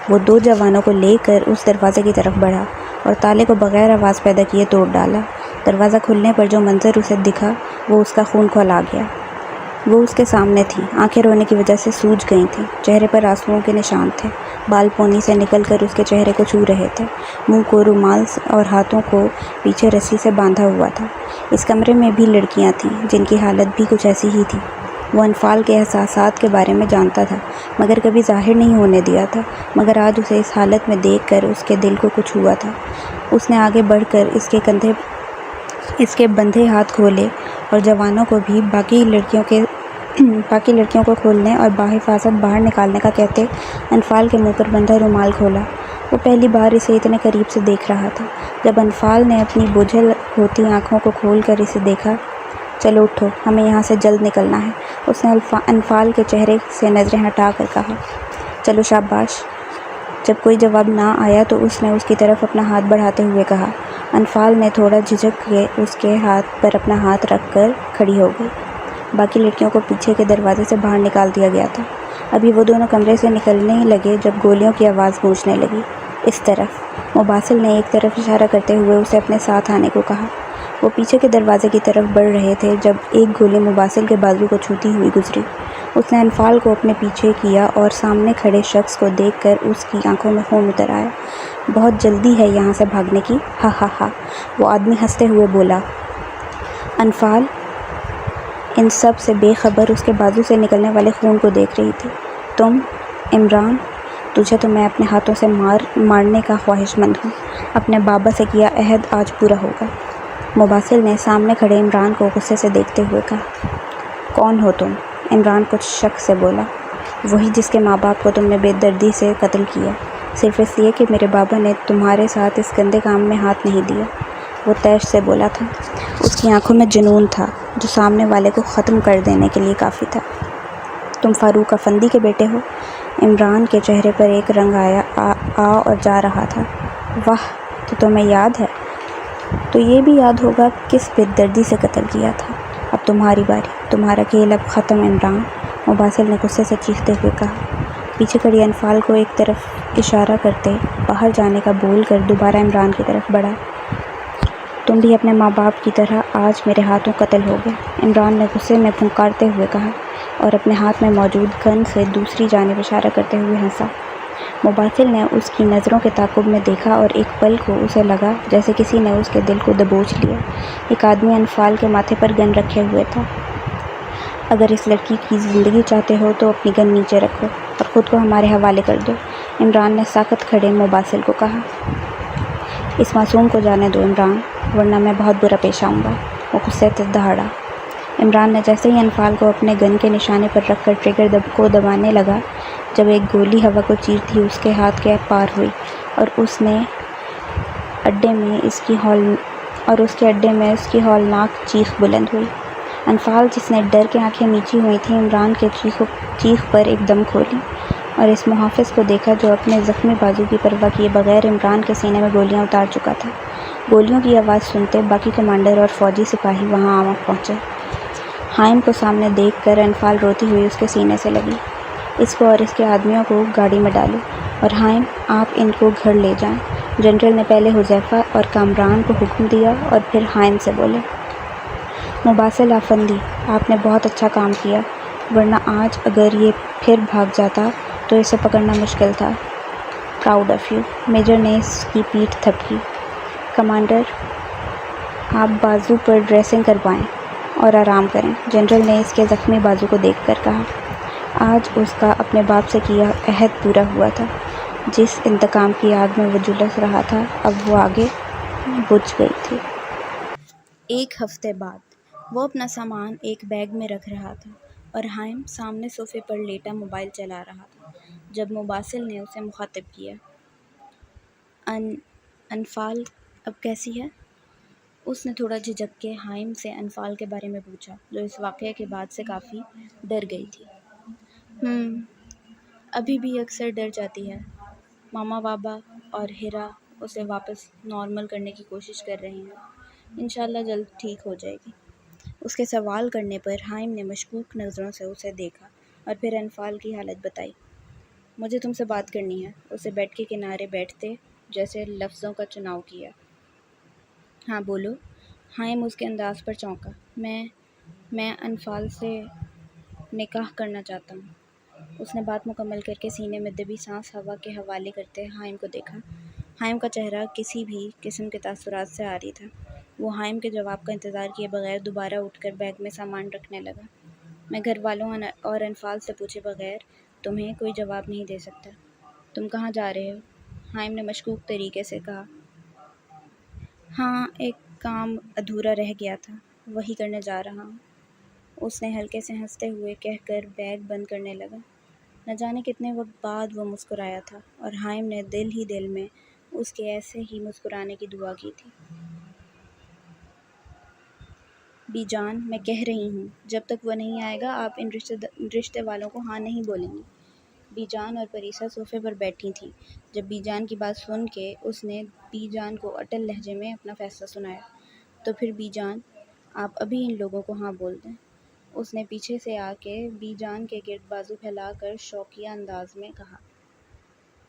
وہ 2 جوانوں کو لے کر اس دروازے کی طرف بڑھا اور تالے کو بغیر آواز پیدا کیے توڑ ڈالا۔ دروازہ کھلنے پر جو منظر اسے دکھا وہ اس کا خون کھولا گیا۔ وہ اس کے سامنے تھی، آنکھیں رونے کی وجہ سے سوج گئی تھیں، چہرے پر آنسوؤں کے نشان تھے، بال پونی سے نکل کر اس کے چہرے کو چھو رہے تھے، منہ کو رومال اور ہاتھوں کو پیچھے رسی سے باندھا ہوا تھا۔ اس کمرے میں بھی لڑکیاں تھیں جن کی حالت بھی کچھ ایسی ہی تھی۔ وہ انفال کے احساسات کے بارے میں جانتا تھا مگر کبھی ظاہر نہیں ہونے دیا تھا، مگر آج اسے اس حالت میں دیکھ کر اس کے دل کو کچھ ہوا تھا۔ اس نے آگے بڑھ کر اس کے بندھے ہاتھ کھولے اور جوانوں کو بھی باقی لڑکیوں کو کھولنے اور بحفاظت باہر نکالنے کا کہتے انفال کے منہ پر بندھا رومال کھولا۔ وہ پہلی بار اسے اتنے قریب سے دیکھ رہا تھا۔ جب انفال نے اپنی بجھل ہوتی آنکھوں کو کھول کر اسے دیکھا، چلو اٹھو، ہمیں یہاں سے جلد نکلنا ہے، اس نے انفال کے چہرے سے نظریں ہٹا کر کہا۔ چلو شاباش۔ جب کوئی جواب نہ آیا تو اس نے اس کی طرف اپنا ہاتھ بڑھاتے ہوئے کہا۔ انفال نے تھوڑا جھجک کے اس کے ہاتھ پر اپنا ہاتھ رکھ کر کھڑی ہو گئی۔ باقی لڑکیوں کو پیچھے کے دروازے سے باہر نکال دیا گیا تھا۔ ابھی وہ دونوں کمرے سے نکلنے ہی لگے جب گولیوں کی آواز گونجنے لگی۔ اس طرف۔ مباسل نے ایک طرف اشارہ کرتے ہوئے اسے اپنے ساتھ آنے کو کہا۔ وہ پیچھے کے دروازے کی طرف بڑھ رہے تھے جب ایک گولی مباسل کے بازو کو چھوتی ہوئی گزری۔ اس نے انفال کو اپنے پیچھے کیا اور سامنے کھڑے شخص کو دیکھ کر اس کی آنکھوں میں خون اتر آیا۔ بہت جلدی ہے یہاں سے بھاگنے کی، ہا ہا ہا، وہ آدمی ہنستے ہوئے بولا۔ انفال ان سب سے بے خبر اس کے بازو سے نکلنے والے خون کو دیکھ رہی تھی۔ تم عمران، تجھے تو میں اپنے ہاتھوں سے مارنے کا خواہش مند ہوں۔ اپنے بابا سے کیا عہد آج پورا ہوگا۔ مباسل نے سامنے کھڑے عمران کو غصے سے دیکھتے ہوئے کہا۔ کون ہو تم؟ عمران کچھ شک سے بولا۔ وہی جس کے ماں باپ کو تم نے بے دردی سے قتل کیا، صرف اس لیے کہ میرے بابا نے تمہارے ساتھ اس گندے کام میں ہاتھ نہیں دیا، وہ تیش سے بولا تھا۔ اس کی آنکھوں میں جنون تھا جو سامنے والے کو ختم کر دینے کے لیے کافی تھا۔ تم فاروق افندی کے بیٹے ہو؟ عمران کے چہرے پر ایک رنگ آ اور جا رہا تھا۔ واہ، تو تمہیں یاد ہے؟ تو یہ بھی یاد ہوگا کس بے دردی سے قتل کیا تھا۔ اب تمہاری باری، تمہارا کھیل اب ختم عمران، مباسل نے غصے سے چیختے ہوئے کہا۔ پیچھے کھڑی انفال کو ایک طرف اشارہ کرتے باہر جانے کا بول کر دوبارہ عمران کی طرف بڑھا۔ تم بھی اپنے ماں باپ کی طرح آج میرے ہاتھوں قتل ہو گئے، عمران نے غصے میں پھنکارتے ہوئے کہا اور اپنے ہاتھ میں موجود گن سے دوسری جانب اشارہ کرتے ہوئے ہنسا۔ مباسل نے اس کی نظروں کے تعاقب میں دیکھا اور ایک پل کو اسے لگا جیسے کسی نے اس کے دل کو دبوچ لیا۔ ایک آدمی انفال کے ماتھے پر گن رکھے ہوئے تھا۔ اگر اس لڑکی کی زندگی چاہتے ہو تو اپنی گن نیچے رکھو اور خود کو ہمارے حوالے کر دو، عمران نے ساکت کھڑے مباسل کو کہا۔ اس معصوم کو جانے دو عمران، ورنہ میں بہت برا پیش آؤں گا، وہ غصے سے دہاڑا۔ عمران نے جیسے ہی انفال کو اپنے گن کے نشانے پر رکھ کر ٹریگر کو دبانے لگا جب ایک گولی ہوا کو چیرتی اس کے ہاتھ کے پار ہوئی اور اس کے اڈے میں اس کی ہولناک چیخ بلند ہوئی۔ انفال جس نے ڈر کے آنکھیں میچی ہوئی تھیں عمران کے چیخ پر ایک دم کھولی اور اس محافظ کو دیکھا جو اپنے زخمی بازو کی پرواہ کیے بغیر عمران کے سینے میں گولیاں اتار چکا تھا۔ گولیوں کی آواز سنتے باقی کمانڈر اور فوجی سپاہی وہاں آ پہنچے۔ حائم کو سامنے دیکھ کر انفال روتی ہوئی اس کے سینے سے لگی۔ اس کو اور اس کے آدمیوں کو گاڑی میں ڈالو اور حائم آپ ان کو گھر لے جائیں، جنرل نے پہلے حذیفہ اور کامران کو حکم دیا اور پھر حائم سے بولے۔ مباسل افندی، آپ نے بہت اچھا کام کیا، ورنہ آج اگر یہ پھر بھاگ جاتا تو اسے پکڑنا مشکل تھا۔ پراؤڈ آف یو، میجر نے اس کی پیٹھ تھپکی۔ کمانڈر، آپ بازو پر ڈریسنگ کروائیں اور آرام کریں، جنرل نے اس کے زخمی بازو کو دیکھ کر کہا۔ آج اس کا اپنے باپ سے کیا عہد پورا ہوا تھا۔ جس انتقام کی آگ میں وہ جھلس رہا تھا اب وہ آگے بجھ گئی تھی۔ ایک ہفتے بعد وہ اپنا سامان ایک بیگ میں رکھ رہا تھا اور حائم سامنے صوفے پر لیٹا موبائل چلا رہا تھا جب مباسل نے اسے مخاطب کیا۔ انفال اب کیسی ہے؟ اس نے تھوڑا جھجک کے حائم سے انفال کے بارے میں پوچھا جو اس واقعے کے بعد سے کافی ڈر گئی تھی۔ ابھی بھی اکثر ڈر جاتی ہے، ماما بابا اور ہیرا اسے واپس نارمل کرنے کی کوشش کر رہے ہیں، انشاءاللہ جلد ٹھیک ہو جائے گی۔ اس کے سوال کرنے پر حائم نے مشکوک نظروں سے اسے دیکھا اور پھر انفال کی حالت بتائی۔ مجھے تم سے بات کرنی ہے، اسے بیڈ کے کنارے بیٹھتے جیسے لفظوں کا چناؤ کیا۔ ہاں بولو، حائم اس کے انداز پر چونکا۔ میں انفال سے نکاح کرنا چاہتا ہوں۔ اس نے بات مکمل کر کے سینے میں دبی سانس ہوا کے حوالے کرتے حائم کو دیکھا۔ حائم کا چہرہ کسی بھی قسم کے تاثرات سے عاری تھا۔ وہ حائم کے جواب کا انتظار کیے بغیر دوبارہ اٹھ کر بیگ میں سامان رکھنے لگا۔ میں گھر والوں اور انفال سے پوچھے بغیر تمہیں کوئی جواب نہیں دے سکتا۔ تم کہاں جا رہے ہو؟ حائم نے مشکوک طریقے سے کہا۔ ہاں، ایک کام ادھورا رہ گیا تھا، وہی کرنے جا رہا ہوں، اس نے ہلکے سے ہنستے ہوئے کہہ کر بیگ بند کرنے لگا۔ نہ جانے کتنے وقت بعد وہ مسکرایا تھا اور حائم نے دل ہی دل میں اس کے ایسے ہی مسکرانے کی دعا کی تھی۔ بی جان، میں کہہ رہی ہوں، جب تک وہ نہیں آئے گا آپ ان رشتے والوں کو ہاں نہیں بولیں گی۔ بی جان اور پریسا صوفے پر بیٹھی تھیں۔ جب بی جان کی بات سن کے اس نے بی جان کو اٹل لہجے میں اپنا فیصلہ سنایا، تو پھر بی جان، آپ ابھی ان لوگوں کو ہاں بول دیں۔ اس نے پیچھے سے آ کے بی جان کے گرد بازو پھیلا کر شوقیہ انداز میں کہا۔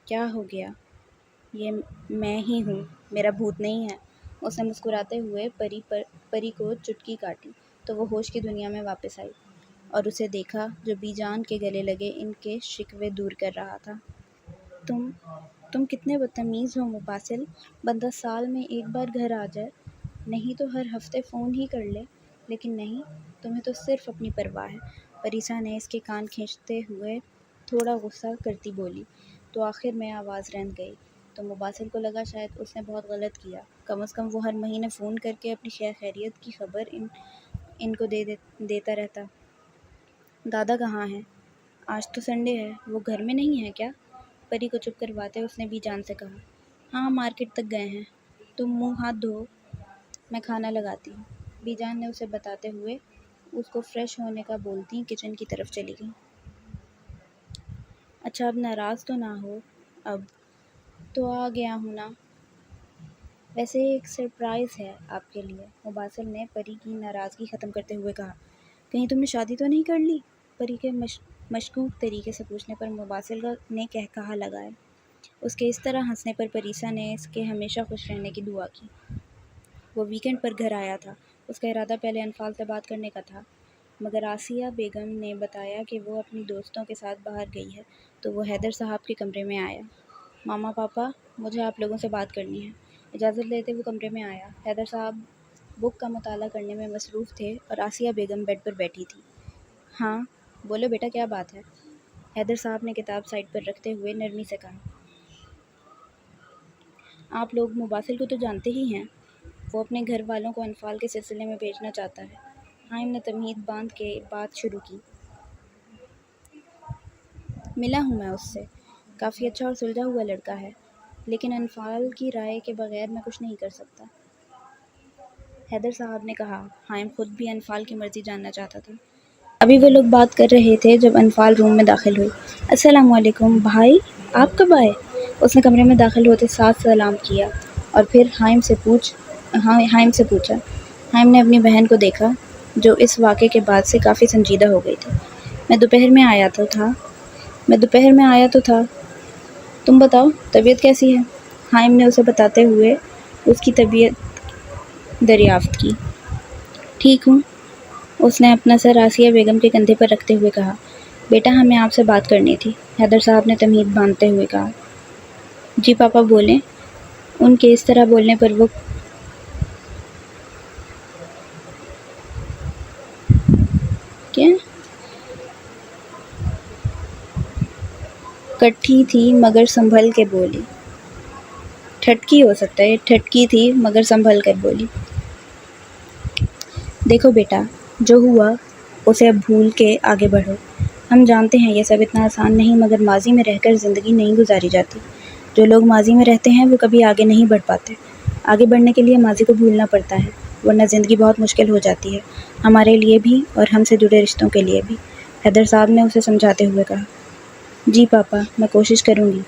کیا ہو گیا؟ یہ میں ہی ہوں، میرا بھوت نہیں ہے۔ اس نے مسکراتے ہوئے پری کو چٹکی کاٹی تو وہ ہوش کی دنیا میں واپس آئی اور اسے دیکھا جو بی جان کے گلے لگے ان کے شکوے دور کر رہا تھا۔ تم کتنے بدتمیز ہو مفاصل، بندہ سال میں ایک بار گھر آ جائے، نہیں تو ہر ہفتے فون ہی کر لے، لیکن نہیں، تمہیں تو صرف اپنی پرواہ ہے۔ پریسا نے اس کے کان کھینچتے ہوئے تھوڑا غصہ کرتی بولی، تو آخر میں آواز رند گئی۔ تو مباسل کو لگا شاید اس نے بہت غلط کیا، کم از کم وہ ہر مہینے فون کر کے اپنی خیریت کی خبر ان کو دیتا رہتا۔ دادا کہاں ہیں؟ آج تو سنڈے ہے، وہ گھر میں نہیں ہے کیا؟ پری کو چپ کرواتے اس نے بی جان سے کہا۔ ہاں، مارکیٹ تک گئے ہیں، تم منہ ہاتھ دھو، میں کھانا لگاتی ہوں۔ بی جان نے اسے بتاتے ہوئے اس کو فریش ہونے کا بولتی کچن کی طرف چلی گئی۔ اچھا، اب ناراض تو نہ ہو، اب تو آ گیا ہوں نا۔ ویسے ایک سرپرائز ہے آپ کے لیے، مباسل نے پری کی ناراضگی ختم کرتے ہوئے کہا۔ کہیں تم نے شادی تو نہیں کر لی؟ پری کے مشکوک طریقے سے پوچھنے پر مباسل نے کہا لگایا۔ اس کے اس طرح ہنسنے پر پریسا نے اس کے ہمیشہ خوش رہنے کی دعا کی۔ وہ ویکنڈ پر گھر آیا تھا۔ اس کا ارادہ پہلے انفال سے بات کرنے کا تھا، مگر آسیہ بیگم نے بتایا کہ وہ اپنی دوستوں کے ساتھ باہر گئی ہے، تو وہ حیدر صاحب کے کمرے میں آیا۔ ماما پاپا، مجھے آپ لوگوں سے بات کرنی ہے۔ اجازت لیتے وہ کمرے میں آیا۔ حیدر صاحب بک کا مطالعہ کرنے میں مصروف تھے اور آسیہ بیگم بیڈ پر بیٹھی تھی۔ ہاں بولو بیٹا، کیا بات ہے؟ حیدر صاحب نے کتاب سائڈ پر رکھتے ہوئے نرمی سے کہا۔ آپ لوگ مباسل کو تو جانتے ہی ہیں، وہ اپنے گھر والوں کو انفال کے سلسلے میں بھیجنا چاہتا ہے۔ حائم نے تمہید باندھ کے بات شروع کی۔ ملا ہوں میں اس سے، کافی اچھا اور سلجھا ہوا لڑکا ہے، لیکن انفال کی رائے کے بغیر میں کچھ نہیں کر سکتا، حیدر صاحب نے کہا۔ حائم خود بھی انفال کی مرضی جاننا چاہتا تھا۔ ابھی وہ لوگ بات کر رہے تھے جب انفال روم میں داخل ہوئی۔ السلام علیکم بھائی، آپ کب آئے؟ اس نے کمرے میں داخل ہوتے ساتھ سلام کیا اور پھر حائم سے پوچھا۔ حائم نے اپنی بہن کو دیکھا جو اس واقعے کے بعد سے کافی سنجیدہ ہو گئی تھی۔ میں دوپہر میں آیا تو تھا، تم بتاؤ طبیعت کیسی ہے؟ حائم نے اسے بتاتے ہوئے اس کی طبیعت دریافت کی۔ ٹھیک ہوں، اس نے اپنا سر آسیہ بیگم کے کندھے پر رکھتے ہوئے کہا۔ بیٹا، ہمیں آپ سے بات کرنی تھی، حیدر صاحب نے تمہید باندھتے ہوئے کہا۔ جی پاپا بولیں۔ ان کے اس طرح بولنے پر وہ کٹھی تھی مگر سنبھل کے بولی۔ ٹھٹکی ہو سکتا ہے، ٹھٹکی تھی مگر سنبھل کر بولی۔ دیکھو بیٹا، جو ہوا اسے اب بھول کے آگے بڑھو۔ ہم جانتے ہیں یہ سب اتنا آسان نہیں، مگر ماضی میں رہ کر زندگی نہیں گزاری جاتی۔ جو لوگ ماضی میں رہتے ہیں وہ کبھی آگے نہیں بڑھ پاتے۔ آگے بڑھنے کے لیے ماضی کو بھولنا پڑتا ہے، ورنہ زندگی بہت مشکل ہو جاتی ہے، ہمارے لیے بھی اور ہم سے جڑے رشتوں کے لیے بھی، حیدر صاحب نے اسے سمجھاتے ہوئے کہا۔ جی پاپا، میں کوشش کروں گی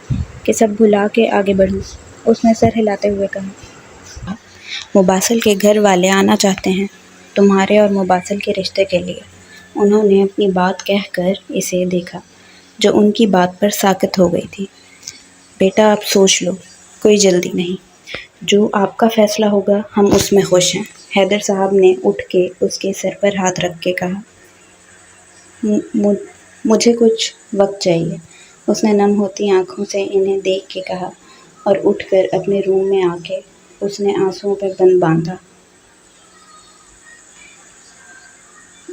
کہ سب بھلا کے آگے بڑھوں، اس نے سر ہلاتے ہوئے کہا۔ مباسل کے گھر والے آنا چاہتے ہیں، تمہارے اور مباسل کے رشتے کے لیے۔ انہوں نے اپنی بات کہہ کر اسے دیکھا جو ان کی بات پر ساکت ہو گئی تھی۔ بیٹا آپ سوچ لو، کوئی جلدی نہیں، جو آپ کا فیصلہ ہوگا ہم اس میں خوش ہیں، حیدر صاحب نے اٹھ کے اس کے سر پر ہاتھ رکھ کے کہا۔ مجھے کچھ وقت چاہیے، اس نے نم ہوتی آنکھوں سے انہیں دیکھ کے کہا اور اٹھ کر اپنے روم میں آ کے اس نے آنسوؤں پہ بند باندھا۔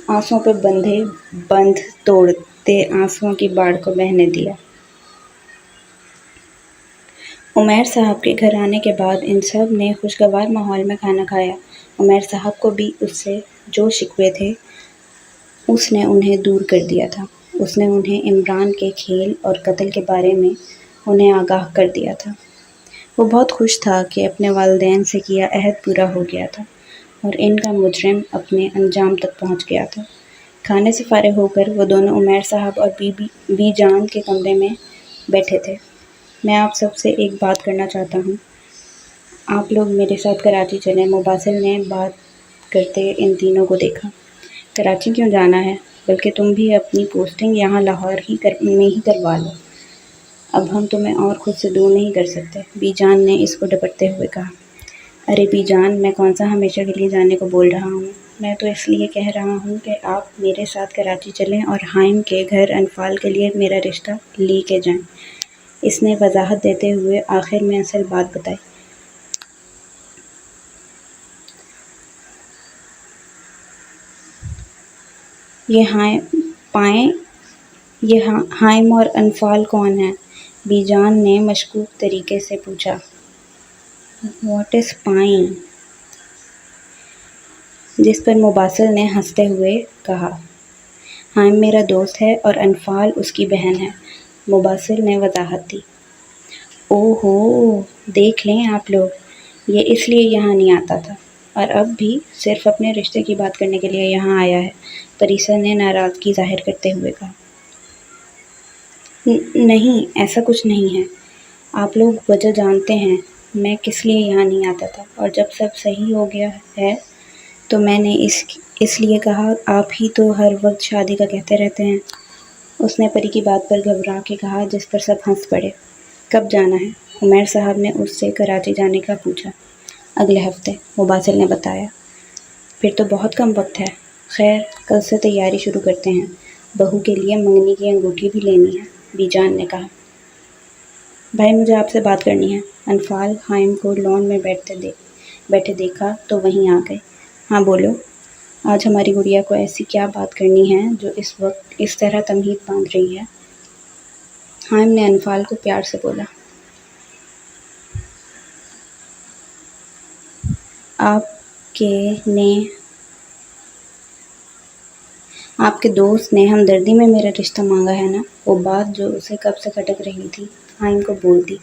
آنسوؤں پہ بندھے بند توڑتے آنسوؤں کی باڑھ کو بہنے دیا۔ عمیر صاحب کے گھر آنے کے بعد ان سب نے خوشگوار ماحول میں کھانا کھایا۔ عمیر صاحب کو بھی اس سے جو شکوے تھے اس نے انہیں دور کر دیا تھا۔ اس نے انہیں عمران کے کھیل اور قتل کے بارے میں انہیں آگاہ کر دیا تھا۔ وہ بہت خوش تھا کہ اپنے والدین سے کیا عہد پورا ہو گیا تھا اور ان کا مجرم اپنے انجام تک پہنچ گیا تھا۔ کھانے سے فارغ ہو کر وہ دونوں عمیر صاحب اور بی جان کے کمرے میں بیٹھے تھے۔ میں آپ سب سے ایک بات کرنا چاہتا ہوں، آپ لوگ میرے ساتھ کراچی چلیں۔ مباسل نے بات کرتے ان تینوں کو دیکھا۔ کراچی کیوں جانا ہے؟ بلکہ تم بھی اپنی پوسٹنگ یہاں لاہور میں ہی کروا لو۔ اب ہم تمہیں اور خود سے دور نہیں کر سکتے، بی جان نے اس کو ڈپٹتے ہوئے کہا۔ ارے بی جان، میں کون سا ہمیشہ کے لیے جانے کو بول رہا ہوں، میں تو اس لیے کہہ رہا ہوں کہ آپ میرے ساتھ کراچی چلیں اور حائم کے گھر انفال کے لیے میرا رشتہ لے کے جائیں۔ اس نے وضاحت دیتے ہوئے آخر میں اصل بات بتائی۔ یہ حائم اور انفال کون ہیں؟ بی جان نے مشکوک طریقے سے پوچھا۔ What is pine? جس پر مباسل نے ہنستے ہوئے کہا۔ حائم میرا دوست ہے اور انفال اس کی بہن ہے، مباسل نے وضاحت دی۔ او ہو، دیکھ لیں آپ لوگ، یہ اس لیے یہاں نہیں آتا تھا اور اب بھی صرف اپنے رشتے کی بات کرنے کے لیے یہاں آیا ہے، پریسا نے ناراضگی ظاہر کرتے ہوئے کہا۔ نہیں، ایسا کچھ نہیں ہے، آپ لوگ وجہ جانتے ہیں میں کس لیے یہاں نہیں آتا تھا، اور جب سب صحیح ہو گیا ہے تو میں نے اس لیے کہا۔ آپ ہی تو ہر وقت شادی کا کہتے رہتے ہیں، اس نے پری کی بات پر گھبرا کے کہا، جس پر سب ہنس پڑے۔ کب جانا ہے؟ عمیر صاحب نے اس سے کراچی جانے کا پوچھا۔ اگلے ہفتے، مباسل نے بتایا۔ پھر تو بہت کم وقت ہے۔ خیر، کل سے تیاری شروع کرتے ہیں، بہو کے لیے منگنی کی انگوٹھی بھی لینی ہے، بی جان نے کہا۔ بھائی، مجھے آپ سے بات کرنی ہے۔ انفال حائم کو لان میں بیٹھے دیکھا تو وہیں آ گئے۔ ہاں بولو، آج ہماری گڑیا کو ایسی کیا بات کرنی ہے جو اس وقت اس طرح تمہید باندھ رہی ہے؟ حائم نے انفال کو پیار سے بولا۔ آپ کے دوست نے ہمدردی میں میرا رشتہ مانگا ہے نا؟ وہ بات جو اسے کب سے کھٹک رہی تھی حائم کو بول دی۔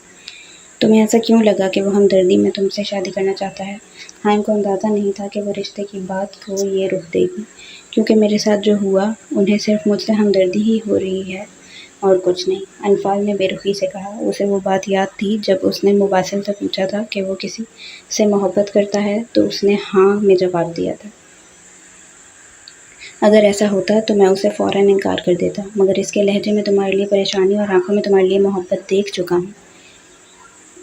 تمہیں ایسا کیوں لگا کہ وہ ہمدردی میں تم سے شادی کرنا چاہتا ہے؟ حائم کو اندازہ نہیں تھا کہ وہ رشتے کی بات کو یہ رخ دے گی، کیونکہ میرے ساتھ جو ہوا انہیں صرف مجھ سے ہمدردی ہی ہو رہی ہے اور کچھ نہیں، انفال نے بے رخی سے کہا۔ اسے وہ بات یاد تھی جب اس نے مباسل سے پوچھا تھا کہ وہ کسی سے محبت کرتا ہے تو اس نے ہاں میں جواب دیا تھا۔ اگر ایسا ہوتا تو میں اسے فوراً انکار کر دیتا، مگر اس کے لہجے میں تمہارے لیے پریشانی اور آنکھوں میں تمہارے لیے محبت دیکھ چکا ہوں،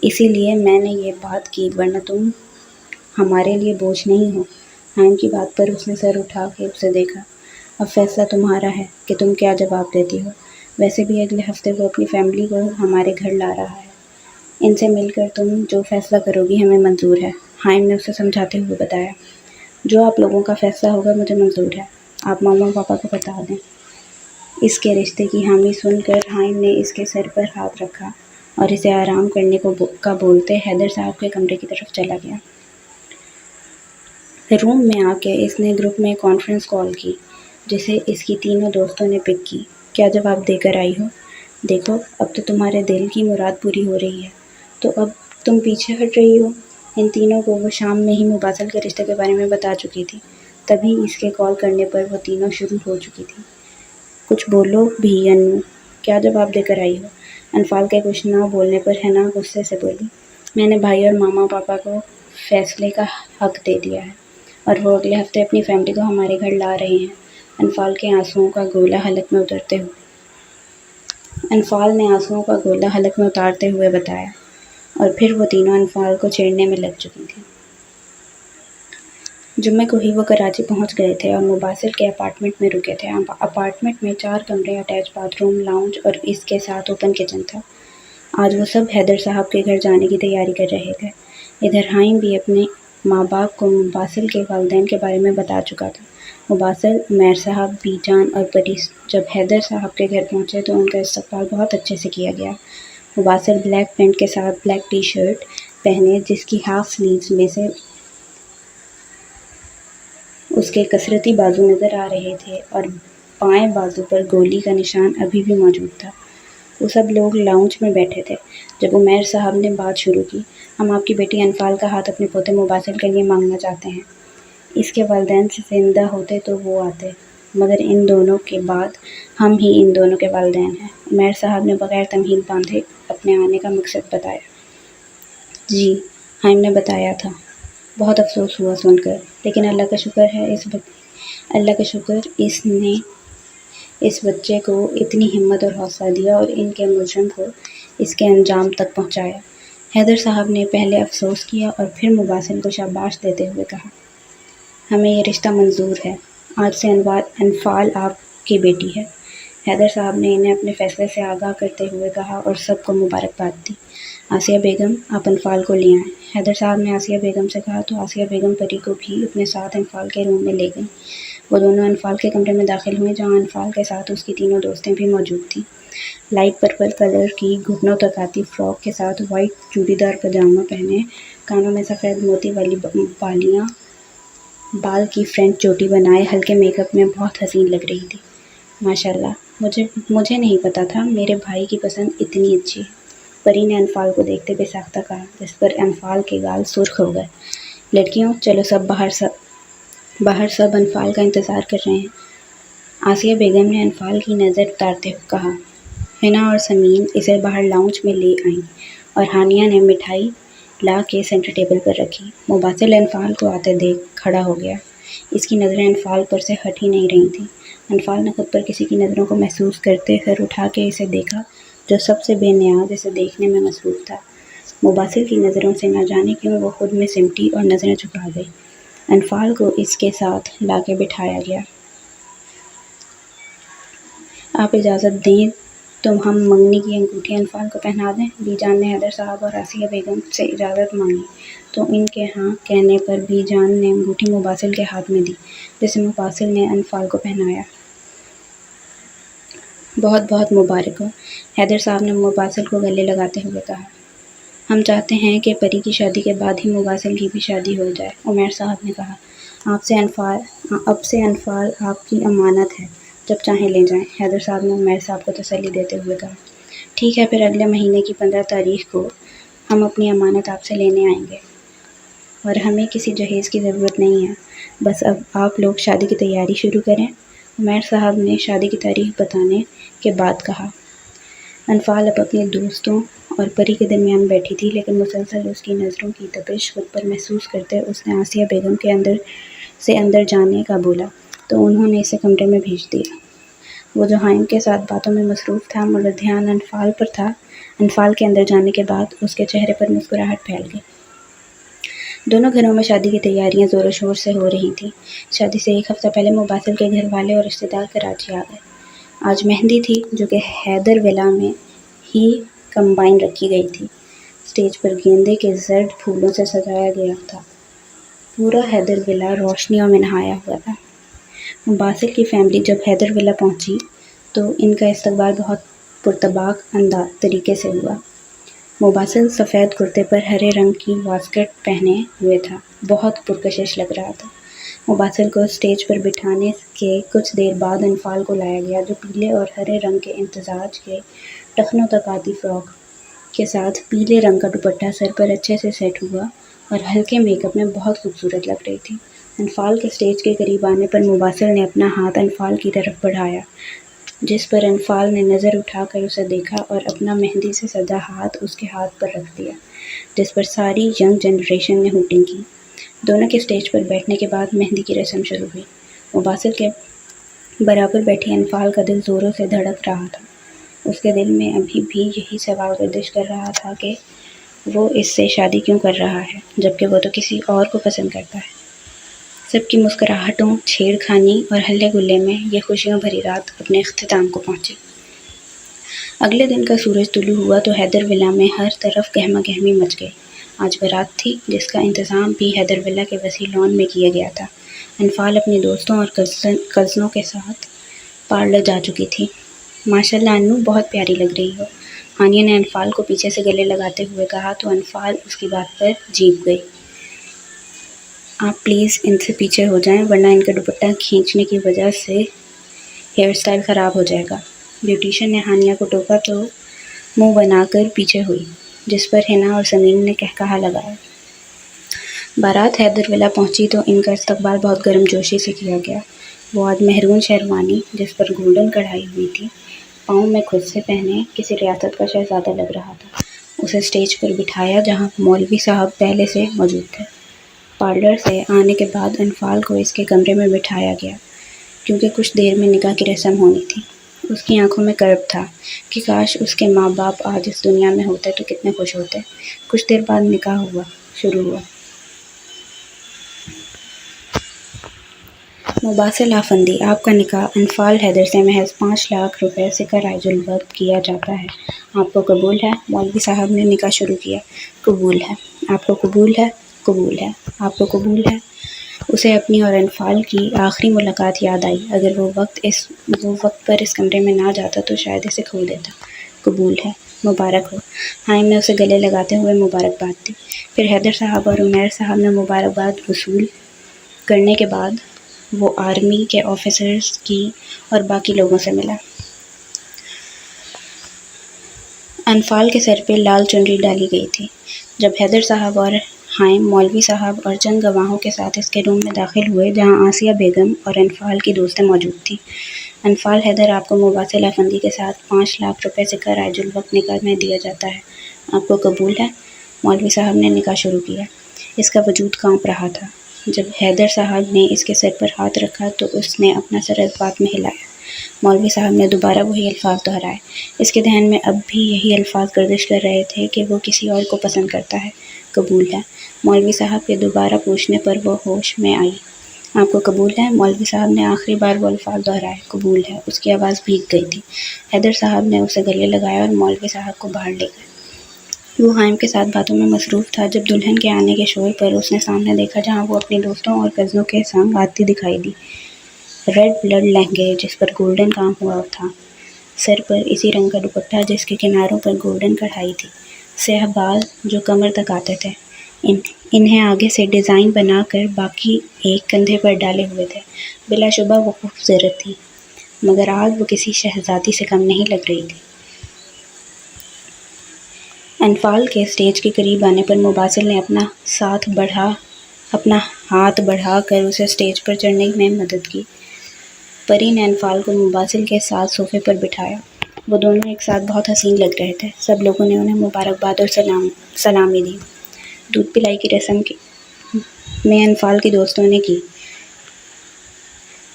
اسی لیے میں نے یہ بات کی، ورنہ تم ہمارے لیے بوجھ نہیں ہو۔ حائم کی بات پر اس نے سر اٹھا کے اسے دیکھا۔ اب فیصلہ تمہارا ہے کہ تم کیا جواب دیتی ہو، ویسے بھی اگلے ہفتے وہ اپنی فیملی کو ہمارے گھر لا رہا ہے، ان سے مل کر تم جو فیصلہ کرو گی ہمیں منظور ہے، حائم نے اسے سمجھاتے ہوئے بتایا۔ جو آپ لوگوں کا فیصلہ ہوگا مجھے منظور ہے، آپ ماما پاپا کو بتا دیں۔ اس کے رشتے کی حامی سن کر حائم نے اس کے سر پر ہاتھ رکھا اور اسے آرام کرنے کا بولتے حیدر صاحب کے کمرے کی طرف چلا گیا۔ روم میں آ کے اس نے گروپ میں کانفرنس کال کی، جسے اس کی تینوں دوستوں نے پک کی۔ کیا جواب دے کر آئی ہو؟ دیکھو، اب تو تمہارے دل کی مراد پوری ہو رہی ہے، تو اب تم پیچھے ہٹ رہی ہو۔ ان تینوں کو وہ شام میں ہی مباسل کے رشتے کے بارے میں بتا چکی تھی، تبھی اس کے کال کرنے پر وہ تینوں شروع ہو چکی تھی۔ کچھ بولو بھی انو، کیا جواب دے کر آئی ہو؟ انفال کے کچھ نہ بولنے پر حنا غصے سے بولی۔ میں نے بھائی اور ماما پاپا کو فیصلے کا حق دے دیا ہے اور وہ اگلے ہفتے اپنی فیملی کو ہمارے گھر لا رہے ہیں، انفال نے آنسوؤں کا گولہ حلق میں اتارتے ہوئے بتایا، اور پھر وہ تینوں انفال کو چھیڑنے میں لگ چکی تھیں۔ جمعے کو ہی وہ کراچی پہنچ گئے تھے اور مباسل کے اپارٹمنٹ میں رکے تھے۔ اپارٹمنٹ میں 4 کمرے، اٹیچ باتھ روم، لاؤنج اور اس کے ساتھ اوپن کچن تھا۔ آج وہ سب حیدر صاحب کے گھر جانے کی تیاری کر رہے تھے۔ ادھر حائم بھی اپنے ماں باپ کو مباسل کے والدین کے بارے میں بتا چکا تھا۔ مباسل، عمیر صاحب، بی جان اور پری جب حیدر صاحب کے گھر پہنچے تو ان کا استقبال بہت اچھے سے کیا گیا۔ مباسل بلیک پینٹ کے ساتھ بلیک ٹی شرٹ پہنے جس کی ہاف سلیوز میں سے اس کے کثرتی بازو نظر آ رہے تھے اور بائیں بازو پر گولی کا نشان ابھی بھی موجود تھا۔ وہ سب لوگ لاؤنج میں بیٹھے تھے۔ جب عمیر صاحب نے بات شروع کی، ہم آپ کی بیٹی انفال کا ہاتھ اپنے پوتے مباسل کے لیے مانگنا چاہتے ہیں۔ اس کے والدین زندہ ہوتے تو وہ آتے، مگر ان دونوں کے بعد ہم ہی ان دونوں کے والدین ہیں۔ عمیر صاحب نے بغیر تمہید باندھے اپنے آنے کا مقصد بتایا۔ جی، ہائم نے بتایا تھا۔ بہت افسوس ہوا سن کر، لیکن اللہ کا شکر ہے اس نے اس بچے کو اتنی ہمت اور حوصلہ دیا اور ان کے مجرم کو اس کے انجام تک پہنچایا۔ حیدر صاحب نے پہلے افسوس کیا اور پھر مباسل کو شاباش دیتے ہوئے کہا، ہمیں یہ رشتہ منظور ہے۔ آج سے انفال آپ کی بیٹی ہے۔ حیدر صاحب نے انہیں اپنے فیصلے سے آگاہ کرتے ہوئے کہا اور سب کو مبارکباد دی۔ آسیہ بیگم، آپ انفال کو لے آئیں۔ حیدر صاحب نے آسیہ بیگم سے کہا تو آسیہ بیگم پری کو بھی اپنے ساتھ انفال کے روم میں لے گئیں۔ وہ دونوں انفال کے کمرے میں داخل ہوئیں جہاں انفال کے ساتھ اس کی تینوں دوستیں بھی موجود تھیں۔ لائٹ پرپل کلر کی گھٹنوں تک آتی فراک کے ساتھ وائٹ چوڑی دار پاجامہ پہنے، کانوں میں سفید موتی والی بالیاں، بال کی فرنٹ چوٹی بنائے ہلکے میک اپ میں بہت حسین لگ رہی تھی۔ ماشاءاللہ، مجھے نہیں پتا تھا میرے بھائی کی پسند اتنی اچھی ہے، پری نے انفال کو دیکھتے بے ساختہ کہا، جس پر انفال کے گال سرخ ہو گئے۔ لڑکیوں، چلو باہر سب انفال کا انتظار کر رہے ہیں۔ آسیہ بیگم نے انفال کی نظر اتارتے ہوئے کہا۔ حنا اور سمین اسے باہر لاؤنج میں لے آئیں اور ہانیہ نے مٹھائی لا کے سینٹر ٹیبل پر رکھی۔ مباسل انفال کو آتے دیکھ کھڑا ہو گیا۔ اس کی نظریں انفال پر سے ہٹ ہی نہیں رہی تھیں۔ انفال نے خود پر کسی کی نظروں کو محسوس کرتے سر اٹھا کے اسے دیکھا جو سب سے بے نیاز اسے دیکھنے میں مصروف تھا۔ مباسل کی نظروں سے نہ جانے کیوں وہ خود میں سمٹی اور نظریں جھکا گئی۔ انفال کو اس کے ساتھ لا کے بٹھایا گیا۔ آپ اجازت دیں تو ہم منگنی کی انگوٹھی انفال کو پہنا دیں؟ بی جان نے حیدر صاحب اور آسیہ بیگم سے اجازت مانگی تو ان کے ہاں کہنے پر بی جان نے انگوٹھی مباسل کے ہاتھ میں دی، جسے مباسل نے انفال کو پہنایا۔ بہت بہت مبارک ہو، حیدر صاحب نے مباسل کو گلے لگاتے ہوئے کہا۔ ہم چاہتے ہیں کہ پری کی شادی کے بعد ہی مباسل کی بھی شادی ہو جائے، عمیر صاحب نے کہا۔ اب سے انفال آپ کی امانت ہے، جب چاہیں لے جائیں، حیدر صاحب نے عمیر صاحب کو تسلی دیتے ہوئے کہا۔ ٹھیک ہے، پھر اگلے مہینے کی 15 تاریخ کو ہم اپنی امانت آپ سے لینے آئیں گے، اور ہمیں کسی جہیز کی ضرورت نہیں ہے، بس اب آپ لوگ شادی کی تیاری شروع کریں، عمیر صاحب نے شادی کی تاریخ بتانے کے بعد کہا۔ انفال اب اپنے دوستوں اور پری کے درمیان بیٹھی تھی، لیکن مسلسل اس کی نظروں کی تپش خود پر محسوس کرتے اس نے آسیہ بیگم کے اندر جانے کا بولا تو انہوں نے اسے کمرے میں بھیج دیا۔ وہ جو ہائم کے ساتھ باتوں میں مصروف تھا مگر دھیان انفال پر تھا۔ انفال کے اندر جانے کے بعد اس کے چہرے پر مسکراہٹ پھیل گئی۔ دونوں گھروں میں شادی کی تیاریاں زور و شور سے ہو رہی تھیں۔ شادی سے ایک ہفتہ پہلے مباسل کے گھر والے اور رشتہ دار کراچی آ گئے۔ آج مہندی تھی جو کہ حیدر ولا میں ہی کمبائن رکھی گئی تھی۔ اسٹیج پر گیندے کے زرد پھولوں سے سجایا گیا تھا۔ پورا حیدر ولا روشنیوں میں نہایا ہوا تھا۔ مباسل کی فیملی جب حیدر ولا پہنچی تو ان کا استقبال بہت پرطباق طریقے سے ہوا۔ مباسل سفید کرتے پر ہرے رنگ کی واسکٹ پہنے ہوئے تھا، بہت پرکشش لگ رہا تھا۔ مباسل کو اسٹیج پر بٹھانے کے کچھ دیر بعد انفال کو لایا گیا جو پیلے اور ہرے رنگ کے امتزاج کے ٹخنوں تک آتی فراک کے ساتھ پیلے رنگ کا دوپٹہ سر پر اچھے سے سیٹ ہوا اور ہلکے میک اپ میں بہت خوبصورت لگ رہی تھی۔ انفال کے اسٹیج کے قریب آنے پر مباسل نے اپنا ہاتھ انفال کی طرف بڑھایا، جس پر انفال نے نظر اٹھا کر اسے دیکھا اور اپنا مہندی سے سجا ہاتھ اس کے ہاتھ پر رکھ دیا، جس پر ساری ینگ جنریشن نے ہوٹنگ کی۔ دونوں کے اسٹیج پر بیٹھنے کے بعد مہندی کی رسم شروع ہوئی۔ مباسل کے برابر بیٹھی انفال کا دل زوروں سے دھڑک رہا تھا۔ اس کے دل میں ابھی بھی یہی سوال گردش کر رہا تھا کہ وہ اس سے شادی کیوں کر رہا ہے جبکہ وہ تو کسی اور کو پسند کرتا ہے۔ سب کی مسکراہٹوں، چھیڑ خانی اور ہلے گلے میں یہ خوشیوں بھری رات اپنے اختتام کو پہنچی۔ اگلے دن کا سورج طلوع ہوا تو حیدر ولا میں ہر طرف گہما گہمی مچ گئی۔ آج بارات تھی جس کا انتظام بھی حیدر ولا کے وسیع لان میں کیا گیا تھا۔ انفال اپنے دوستوں اور کزنوں کے ساتھ پارلر جا چکی تھی۔ ماشاءاللہ انو بہت پیاری لگ رہی ہو، ہانیہ نے انفال کو پیچھے سے گلے لگاتے ہوئے کہا تو انفال اس کی بات پر جھیپ گئی۔ آپ پلیز ان سے پیچھے ہو جائیں ورنہ ان کا دوپٹہ کھینچنے کی وجہ سے ہیئر اسٹائل خراب ہو جائے گا۔ بیوٹیشین نے ہانیہ کو ٹوکا تو منہ بنا کر پیچھے ہوئی، جس پر حنا اور سمیم نے کہا لگایا۔ بارات حیدر ولا پہنچی تو ان کا استقبال بہت گرم جوشی سے کیا گیا۔ وہ آج مہرون شیروانی جس پر گولڈن کڑھائی ہوئی تھی، پاؤں میں خود سے پہنے کسی ریاست کا شہزادہ لگ رہا تھا۔ اسے اسٹیج پر بٹھایا جہاں مولوی صاحب پہلے سے موجود تھے۔ پارلر سے آنے کے بعد انفال کو اس کے کمرے میں بٹھایا گیا کیونکہ کچھ دیر میں نکاح کی رسم ہونی تھی۔ اس کی آنکھوں میں کرب تھا کہ کاش اس کے ماں باپ آج اس دنیا میں ہوتے تو کتنے خوش ہوتے۔ کچھ دیر بعد نکاح شروع ہوا۔ مباسل آفندی، آپ کا نکاح انفال حیدر سے محض 5 لاکھ روپے سکہ رائج الوقت کیا جاتا ہے، آپ کو قبول ہے؟ مولوی صاحب نے نکاح شروع کیا۔ قبول ہے۔ آپ کو قبول ہے؟ قبول ہے۔ آپ کو قبول ہے؟ اسے اپنی اور انفال کی آخری ملاقات یاد آئی۔ اگر وہ وقت پر اس کمرے میں نہ جاتا تو شاید اسے کھو دیتا۔ قبول ہے۔ مبارک ہو۔ حائم نے اسے گلے لگاتے ہوئے مبارکباد دی۔ پھر حیدر صاحب اور عمیر صاحب نے مبارکباد وصول کرنے کے بعد وہ آرمی کے آفیسرز کی اور باقی لوگوں سے ملا۔ انفال کے سر پہ لال چنری ڈالی گئی تھی۔ جب حیدر صاحب اور حائم، مولوی صاحب اور چند گواہوں کے ساتھ اس کے روم میں داخل ہوئے جہاں آسیہ بیگم اور انفال کی دوستیں موجود تھیں۔ انفال حیدر، آپ کو مباسل آفندی کے ساتھ 5 لاکھ روپے سکہ رائج الوقت نکاح میں دیا جاتا ہے، آپ کو قبول ہے؟ مولوی صاحب نے نکاح شروع کیا۔ اس کا وجود کانپ رہا تھا۔ جب حیدر صاحب نے اس کے سر پر ہاتھ رکھا تو اس نے اپنا سر اس بات میں ہلایا۔ مولوی صاحب نے دوبارہ وہی الفاظ دہرائے۔ اس کے ذہن میں اب بھی یہی الفاظ گردش کر رہے تھے کہ وہ کسی اور کو پسند کرتا ہے۔ قبول ہے۔ مولوی صاحب کے دوبارہ پوچھنے پر وہ ہوش میں آئی۔ آپ کو قبول ہے؟ مولوی صاحب نے آخری بار وہ الفاظ دہرائے۔ قبول ہے۔ اس کی آواز بھیگ گئی تھی۔ حیدر صاحب نے اسے گلے لگایا اور مولوی صاحب کو باہر لے گئے۔ وہ حائم کے ساتھ باتوں میں مصروف تھا۔ جب دلہن کے آنے کے شور پر اس نے سامنے دیکھا جہاں وہ اپنے دوستوں اور کزنوں کے سنگ آتی دکھائی دی۔ ریڈ بلڈ لہنگے جس پر گولڈن کام ہوا تھا، سر پر اسی رنگ کا دوپٹہ جس کے کناروں پر گولڈن کڑھائی تھی، سیاہ بال جو کمر تک آتے تھے، انہیں آگے سے ڈیزائن بنا کر باقی ایک کندھے پر ڈالے ہوئے تھے۔ بلا شبہ وہ خوبصورت تھی، مگر آج وہ کسی شہزادی سے کم نہیں لگ رہی تھی۔ انفال کے اسٹیج کے قریب آنے پر مباسل نے اپنا ہاتھ بڑھا کر اسے اسٹیج پر چڑھنے میں مدد کی۔ پری نے انفال کو مباسل کے ساتھ صوفے پر بٹھایا۔ وہ دونوں ایک ساتھ بہت حسین لگ رہے تھے۔ سب لوگوں نے انہیں مبارکباد اور سلامی دی۔ دودھ پلائی کی رسم میں انفال کے دوستوں نے کی،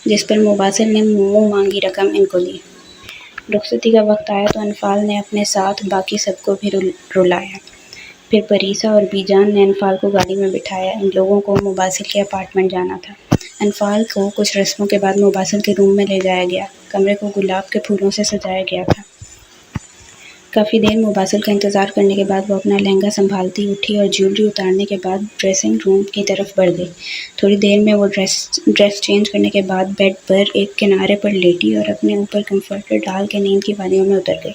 جس پر مباسل نے منہ مانگی رقم ان کو دی۔ رخصتی کا وقت آیا تو انفال نے اپنے ساتھ باقی سب کو بھی رلایا۔ پھر پریسا اور بی جان نے انفال کو گاڑی میں بٹھایا۔ ان لوگوں کو مباسل کے اپارٹمنٹ جانا تھا۔ انفال کو کچھ رسموں کے بعد مباسل کے روم میں لے جایا گیا۔ کمرے کو گلاب کے پھولوں سے سجایا گیا تھا۔ کافی دیر مباسل کا انتظار کرنے کے بعد وہ اپنا لہنگا سنبھالتی اٹھی اور جیولری اتارنے کے بعد ڈریسنگ روم کی طرف بڑھ گئی۔ تھوڑی دیر میں وہ ڈریس چینج کرنے کے بعد بیڈ پر ایک کنارے پر لیٹی اور اپنے اوپر کمفرٹر ڈال کے نیند کی وادیوں میں اتر گئی۔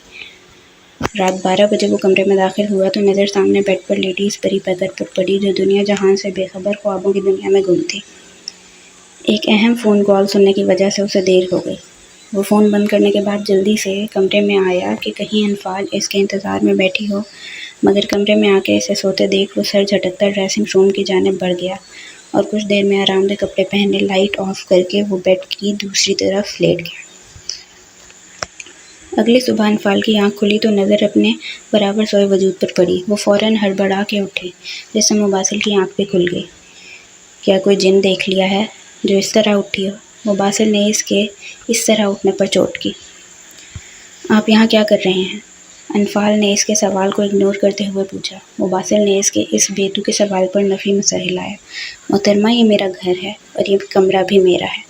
رات 12 بجے وہ کمرے میں داخل ہوا تو نظر سامنے بیڈ پر لیٹی اس پری پیکر پر پڑی جو دنیا جہان سے بے خبر خوابوں کی دنیا میں گم تھی۔ ایک اہم فون کال سننے کی وجہ سے اسے دیر ہو گئی۔ وہ فون بند کرنے کے بعد جلدی سے کمرے میں آیا کہ کہیں انفال اس کے انتظار میں بیٹھی ہو، مگر کمرے میں آ کے اسے سوتے دیکھ وہ سر جھٹکتا ڈریسنگ روم کی جانب بڑھ گیا اور کچھ دیر میں آرام دہ کپڑے پہنے لائٹ آف کر کے وہ بیڈ کی دوسری طرف لیٹ گیا۔ اگلی صبح انفال کی آنکھ کھلی تو نظر اپنے برابر سوئے وجود پر پڑی۔ وہ فوراً ہڑبڑا کے اٹھے، جس سے مباسل کی آنکھ بھی کھل گئی۔ کیا کوئی جن دیکھ لیا ہے جو اس طرح اٹھی ہو؟ مباسل نے اس کے اس طرح اٹھنے پر چوٹ کی۔ آپ یہاں کیا کر رہے ہیں؟ انفال نے اس کے سوال کو اگنور کرتے ہوئے پوچھا۔ مباسل نے اس کے اس بیتوقع سوال پر نفی میں سر ہلایا۔ محترمہ، یہ میرا گھر ہے اور یہ کمرہ بھی میرا ہے،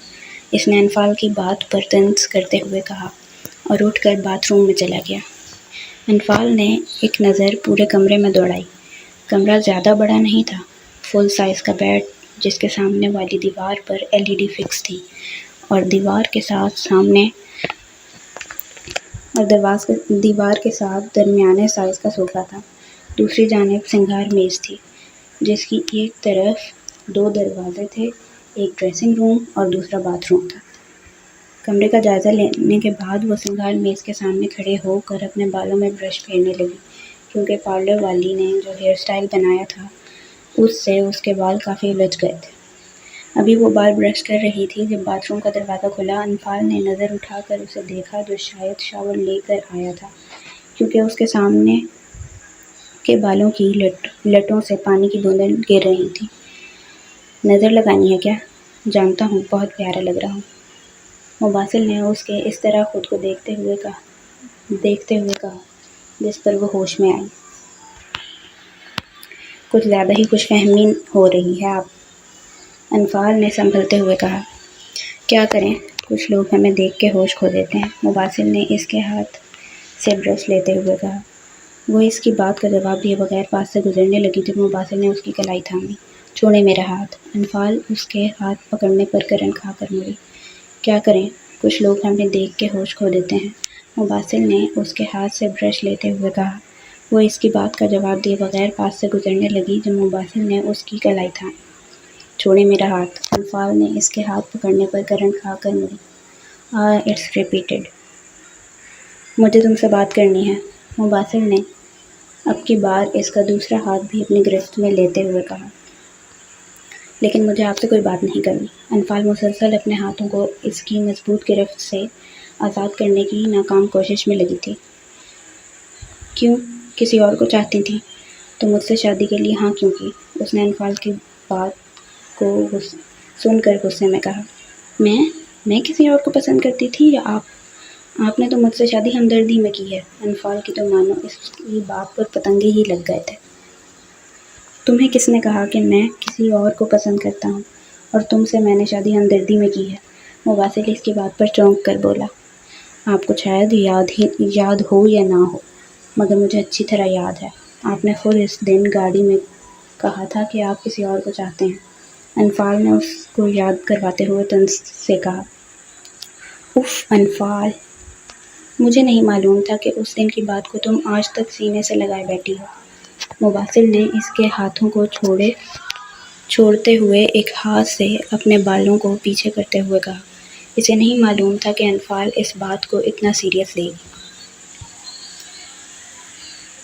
اس نے انفال کی بات پر طنز کرتے ہوئے کہا اور اٹھ کر باتھ روم میں چلا گیا۔ انفال نے ایک نظر پورے کمرے میں دوڑائی۔ کمرہ زیادہ بڑا نہیں تھا۔ فل سائز کا بیڈ، جس کے سامنے والی دیوار پر LED فکس تھی اور دیوار کے ساتھ درمیانے سائز کا صوفہ تھا۔ دوسری جانب سنگار میز تھی جس کی ایک طرف 2 دروازے تھے، ایک ڈریسنگ روم اور دوسرا باتھ روم تھا۔ کمرے کا جائزہ لینے کے بعد وہ سنگار میز کے سامنے کھڑے ہو کر اپنے بالوں میں برش پھیرنے لگی، کیونکہ پارلر والی نے جو ہیئر سٹائل بنایا تھا اس سے اس کے بال کافی الجھ گئے تھے۔ ابھی وہ بال برش کر رہی تھی جب باتھ روم کا دروازہ کھلا۔ انفال نے نظر اٹھا کر اسے دیکھا جو شاید شاور لے کر آیا تھا، کیونکہ اس کے سامنے کے بالوں کی لٹوں سے پانی کی بوندیں گر رہی تھیں۔ نظر لگانی ہے کیا؟ جانتا ہوں، بہت پیارا لگ رہا ہوں، مباسل نے اس کے اس طرح خود کو دیکھتے ہوئے کہا جس پر وہ ہوش میں آئی۔ کچھ زیادہ ہی خوش فہمی ہو رہی ہے آپ، انفال نے سنبھلتے ہوئے کہا۔ کیا کریں، کچھ لوگ ہمیں دیکھ کے ہوش کھو دیتے ہیں، مباسل نے اس کے ہاتھ سے برش لیتے ہوئے کہا۔ وہ اس کی بات کا جواب دیے بغیر پاس سے گزرنے لگی جب مباسل نے اس کی کلائی تھامی۔ چھوڑیں میرا ہاتھ، انفال اس کے ہاتھ پکڑنے پر کرن کھا کر مڑی۔ کیا کریں، کچھ لوگ ہمیں دیکھ کے ہوش کھو دیتے ہیں، مباسل نے اس کے ہاتھ سے برش لیتے ہوئے کہا۔ وہ اس کی بات کا جواب دیے بغیر پاس سے گزرنے لگی جب مباسل نے اس کی کلائی تھامی۔ چھوڑیں میرا ہاتھ، انفال نے اس کے ہاتھ پکڑنے پر کرن کھا کر مڑی۔ اٹس ریپیٹڈ، مجھے تم سے بات کرنی ہے، مباسل نے اب کی بار اس کا دوسرا ہاتھ بھی اپنی گرفت میں لیتے ہوئے کہا۔ لیکن مجھے آپ سے کوئی بات نہیں کرنی، انفال مسلسل اپنے ہاتھوں کو اس کی مضبوط گرفت سے آزاد کرنے کی ناکام کوشش میں لگی تھی۔ کیوں، کسی اور کو چاہتی تھی تو مجھ سے شادی کے لیے ہاں کیوں کی؟ اس نے انفال کی بات کو سن کر غصے میں کہا۔ میں کسی اور کو پسند کرتی تھی یا آپ نے تو مجھ سے شادی ہمدردی میں کی ہے۔ انفال کی تو مانو اس کی بات پر پتنگے ہی لگ گئے تھے۔ تمہیں کس نے کہا کہ میں کسی اور کو پسند کرتا ہوں اور تم سے میں نے شادی ہمدردی میں کی ہے؟ مباسل اس کی بات پر چونک کر بولا۔ آپ کو شاید یاد ہو یا نہ ہو، مگر مجھے اچھی طرح یاد ہے، آپ نے خود اس دن گاڑی میں کہا تھا کہ آپ کسی اور کو چاہتے ہیں۔ انفال نے اس کو یاد کرواتے ہوئے طنز سے کہا۔ اف انفال، مجھے نہیں معلوم تھا کہ اس دن کی بات کو تم آج تک سینے سے لگائے بیٹھی ہو۔ مباسل نے اس کے ہاتھوں کو چھوڑتے ہوئے ایک ہاتھ سے اپنے بالوں کو پیچھے کرتے ہوئے کہا۔ اسے نہیں معلوم تھا کہ انفال اس بات کو اتنا سیریس لے گی۔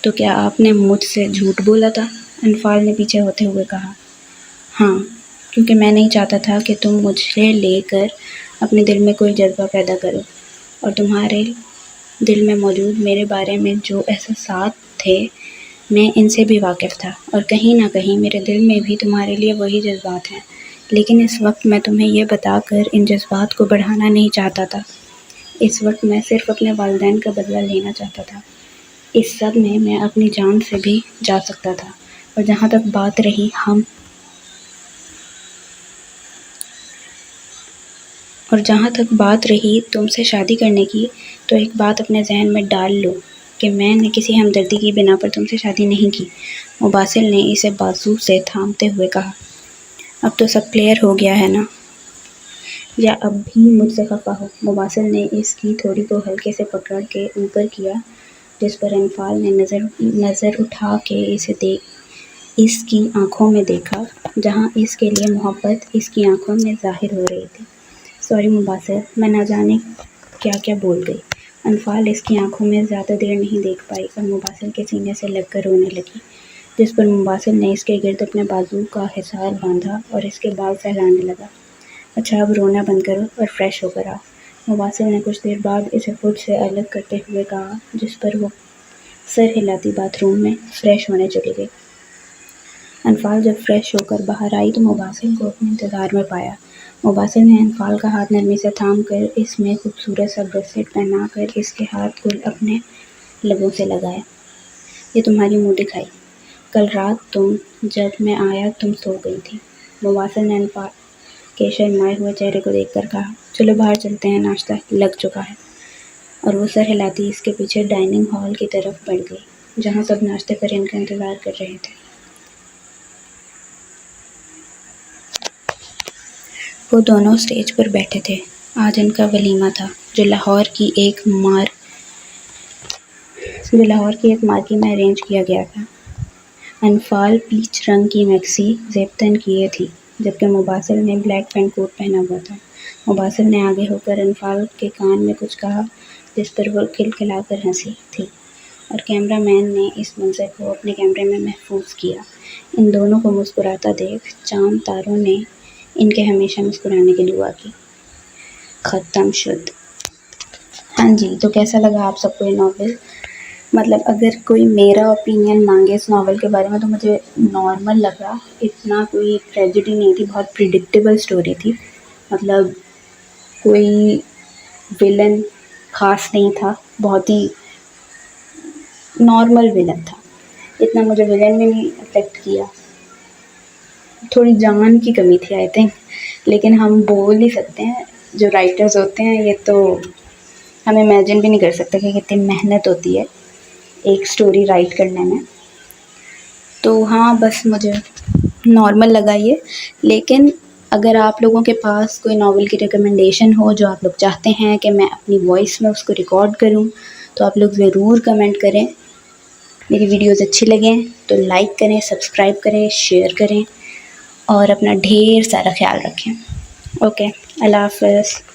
تو کیا آپ نے مجھ سے جھوٹ بولا تھا؟ انفال نے پیچھے ہوتے ہوئے کہا۔ ہاں، کیونکہ میں نہیں چاہتا تھا کہ تم مجھے لے کر اپنے دل میں کوئی جذبہ پیدا کرو، اور تمہارے دل میں موجود میرے بارے میں جو احساسات تھے میں ان سے بھی واقف تھا، اور کہیں نہ کہیں میرے دل میں بھی تمہارے لیے وہی جذبات ہیں، لیکن اس وقت میں تمہیں یہ بتا کر ان جذبات کو بڑھانا نہیں چاہتا تھا۔ اس وقت میں صرف اپنے والدین کا بدلہ لینا چاہتا تھا۔ اس سب میں اپنی جان سے بھی جا سکتا تھا، اور جہاں تک بات رہی تم سے شادی کرنے کی، تو ایک بات اپنے ذہن میں ڈال لو کہ میں نے کسی ہمدردی کی بنا پر تم سے شادی نہیں کی، مباسل نے اسے بازو سے تھامتے ہوئے کہا۔ اب تو سب کلیئر ہو گیا ہے نا؟ یا اب بھی مجھ سے خفا ہو؟ مباسل نے اس کی تھوڑی کو ہلکے سے پکڑ کے اوپر کیا، جس پر انفال نے نظر اٹھا کے اس کی آنکھوں میں دیکھا، جہاں اس کے لیے محبت اس کی آنکھوں میں ظاہر ہو رہی تھی۔ سوری مباسل، میں نہ جانے کیا کیا بول گئی۔ انفال اس کی آنکھوں میں زیادہ دیر نہیں دیکھ پائی اور مباسل کے سینے سے لگ کر رونے لگی، جس پر مباسل نے اس کے گرد اپنے بازو کا حصار باندھا اور اس کے بال سہلانے لگا۔ اچھا اب رونا بند کرو اور فریش ہو کر آؤ، مباسل نے کچھ دیر بعد اسے خود سے الگ کرتے ہوئے کہا، جس پر وہ سر ہلاتی باتھ روم میں فریش ہونے چلی گئی۔ انفال جب فریش ہو کر باہر آئی تو مباسل کو اپنے انتظار میں پایا۔ مباسل نے انفال کا ہاتھ نرمی سے تھام کر اس میں خوبصورت سا بریسلیٹ پہنا کر اس کے ہاتھ کو اپنے لبوں سے لگایا۔ یہ تمہاری منہ دکھائی، کل رات جب میں آیا تم سو گئی تھی، مباسل نے انفال کے شرمائے ہوئے چہرے کو دیکھ کر کہا۔ چلو باہر چلتے ہیں، ناشتہ لگ چکا ہے، اور وہ سر ہلاتی اس کے پیچھے ڈائننگ ہال کی طرف بڑھ گئی، جہاں سب ناشتے پر ان کا انتظار کر رہے تھے۔ وہ دونوں اسٹیج پر بیٹھے تھے۔ آج ان کا ولیمہ تھا جو لاہور کی ایک مارکی میں ارینج کیا گیا تھا۔ انفال پیچ رنگ کی میکسی زیب تن کیے تھی جبکہ مباسل نے بلیک پینٹ کوٹ پہنا ہوا تھا۔ مباسل نے آگے ہو کر انفال کے کان میں کچھ کہا جس پر وہ کھلکھلا کر ہنسی تھی اور کیمرہ مین نے اس منظر کو اپنے کیمرے میں محفوظ کیا۔ ان دونوں کو مسکراتا دیکھ چاند تاروں نے ان کے ہمیشہ مسکرانے کی دعا کی۔ ختم شد۔ ہاں جی، تو کیسا لگا آپ سب کو یہ ناول؟ مطلب اگر کوئی میرا اوپینین مانگے اس ناول کے بارے میں تو مجھے نارمل لگا، اتنا کوئی ٹریجڈی نہیں تھی، بہت پریڈکٹیبل سٹوری تھی۔ مطلب کوئی ویلن خاص نہیں تھا، بہت ہی نارمل ویلن تھا، اتنا مجھے ویلن میں نہیں افیکٹ کیا۔ تھوڑی جان کی کمی تھی آئی تھنک، لیکن ہم بول ہی سکتے ہیں جو رائٹرز ہوتے ہیں یہ تو ہم امیجن بھی نہیں کر سکتے کہ کتنی محنت ہوتی ہے ایک سٹوری رائٹ کرنے میں۔ تو ہاں بس مجھے نارمل لگا یہ، لیکن اگر آپ لوگوں کے پاس کوئی ناول کی ریکمنڈیشن ہو جو آپ لوگ چاہتے ہیں کہ میں اپنی وائس میں اس کو ریکارڈ کروں تو آپ لوگ ضرور کمنٹ کریں۔ میری ویڈیوز اچھی لگیں تو لائک کریں، سبسکرائب کریں، شیئر کریں اور اپنا ڈھیر سارا خیال رکھیں۔ اوکے، اللہ حافظ۔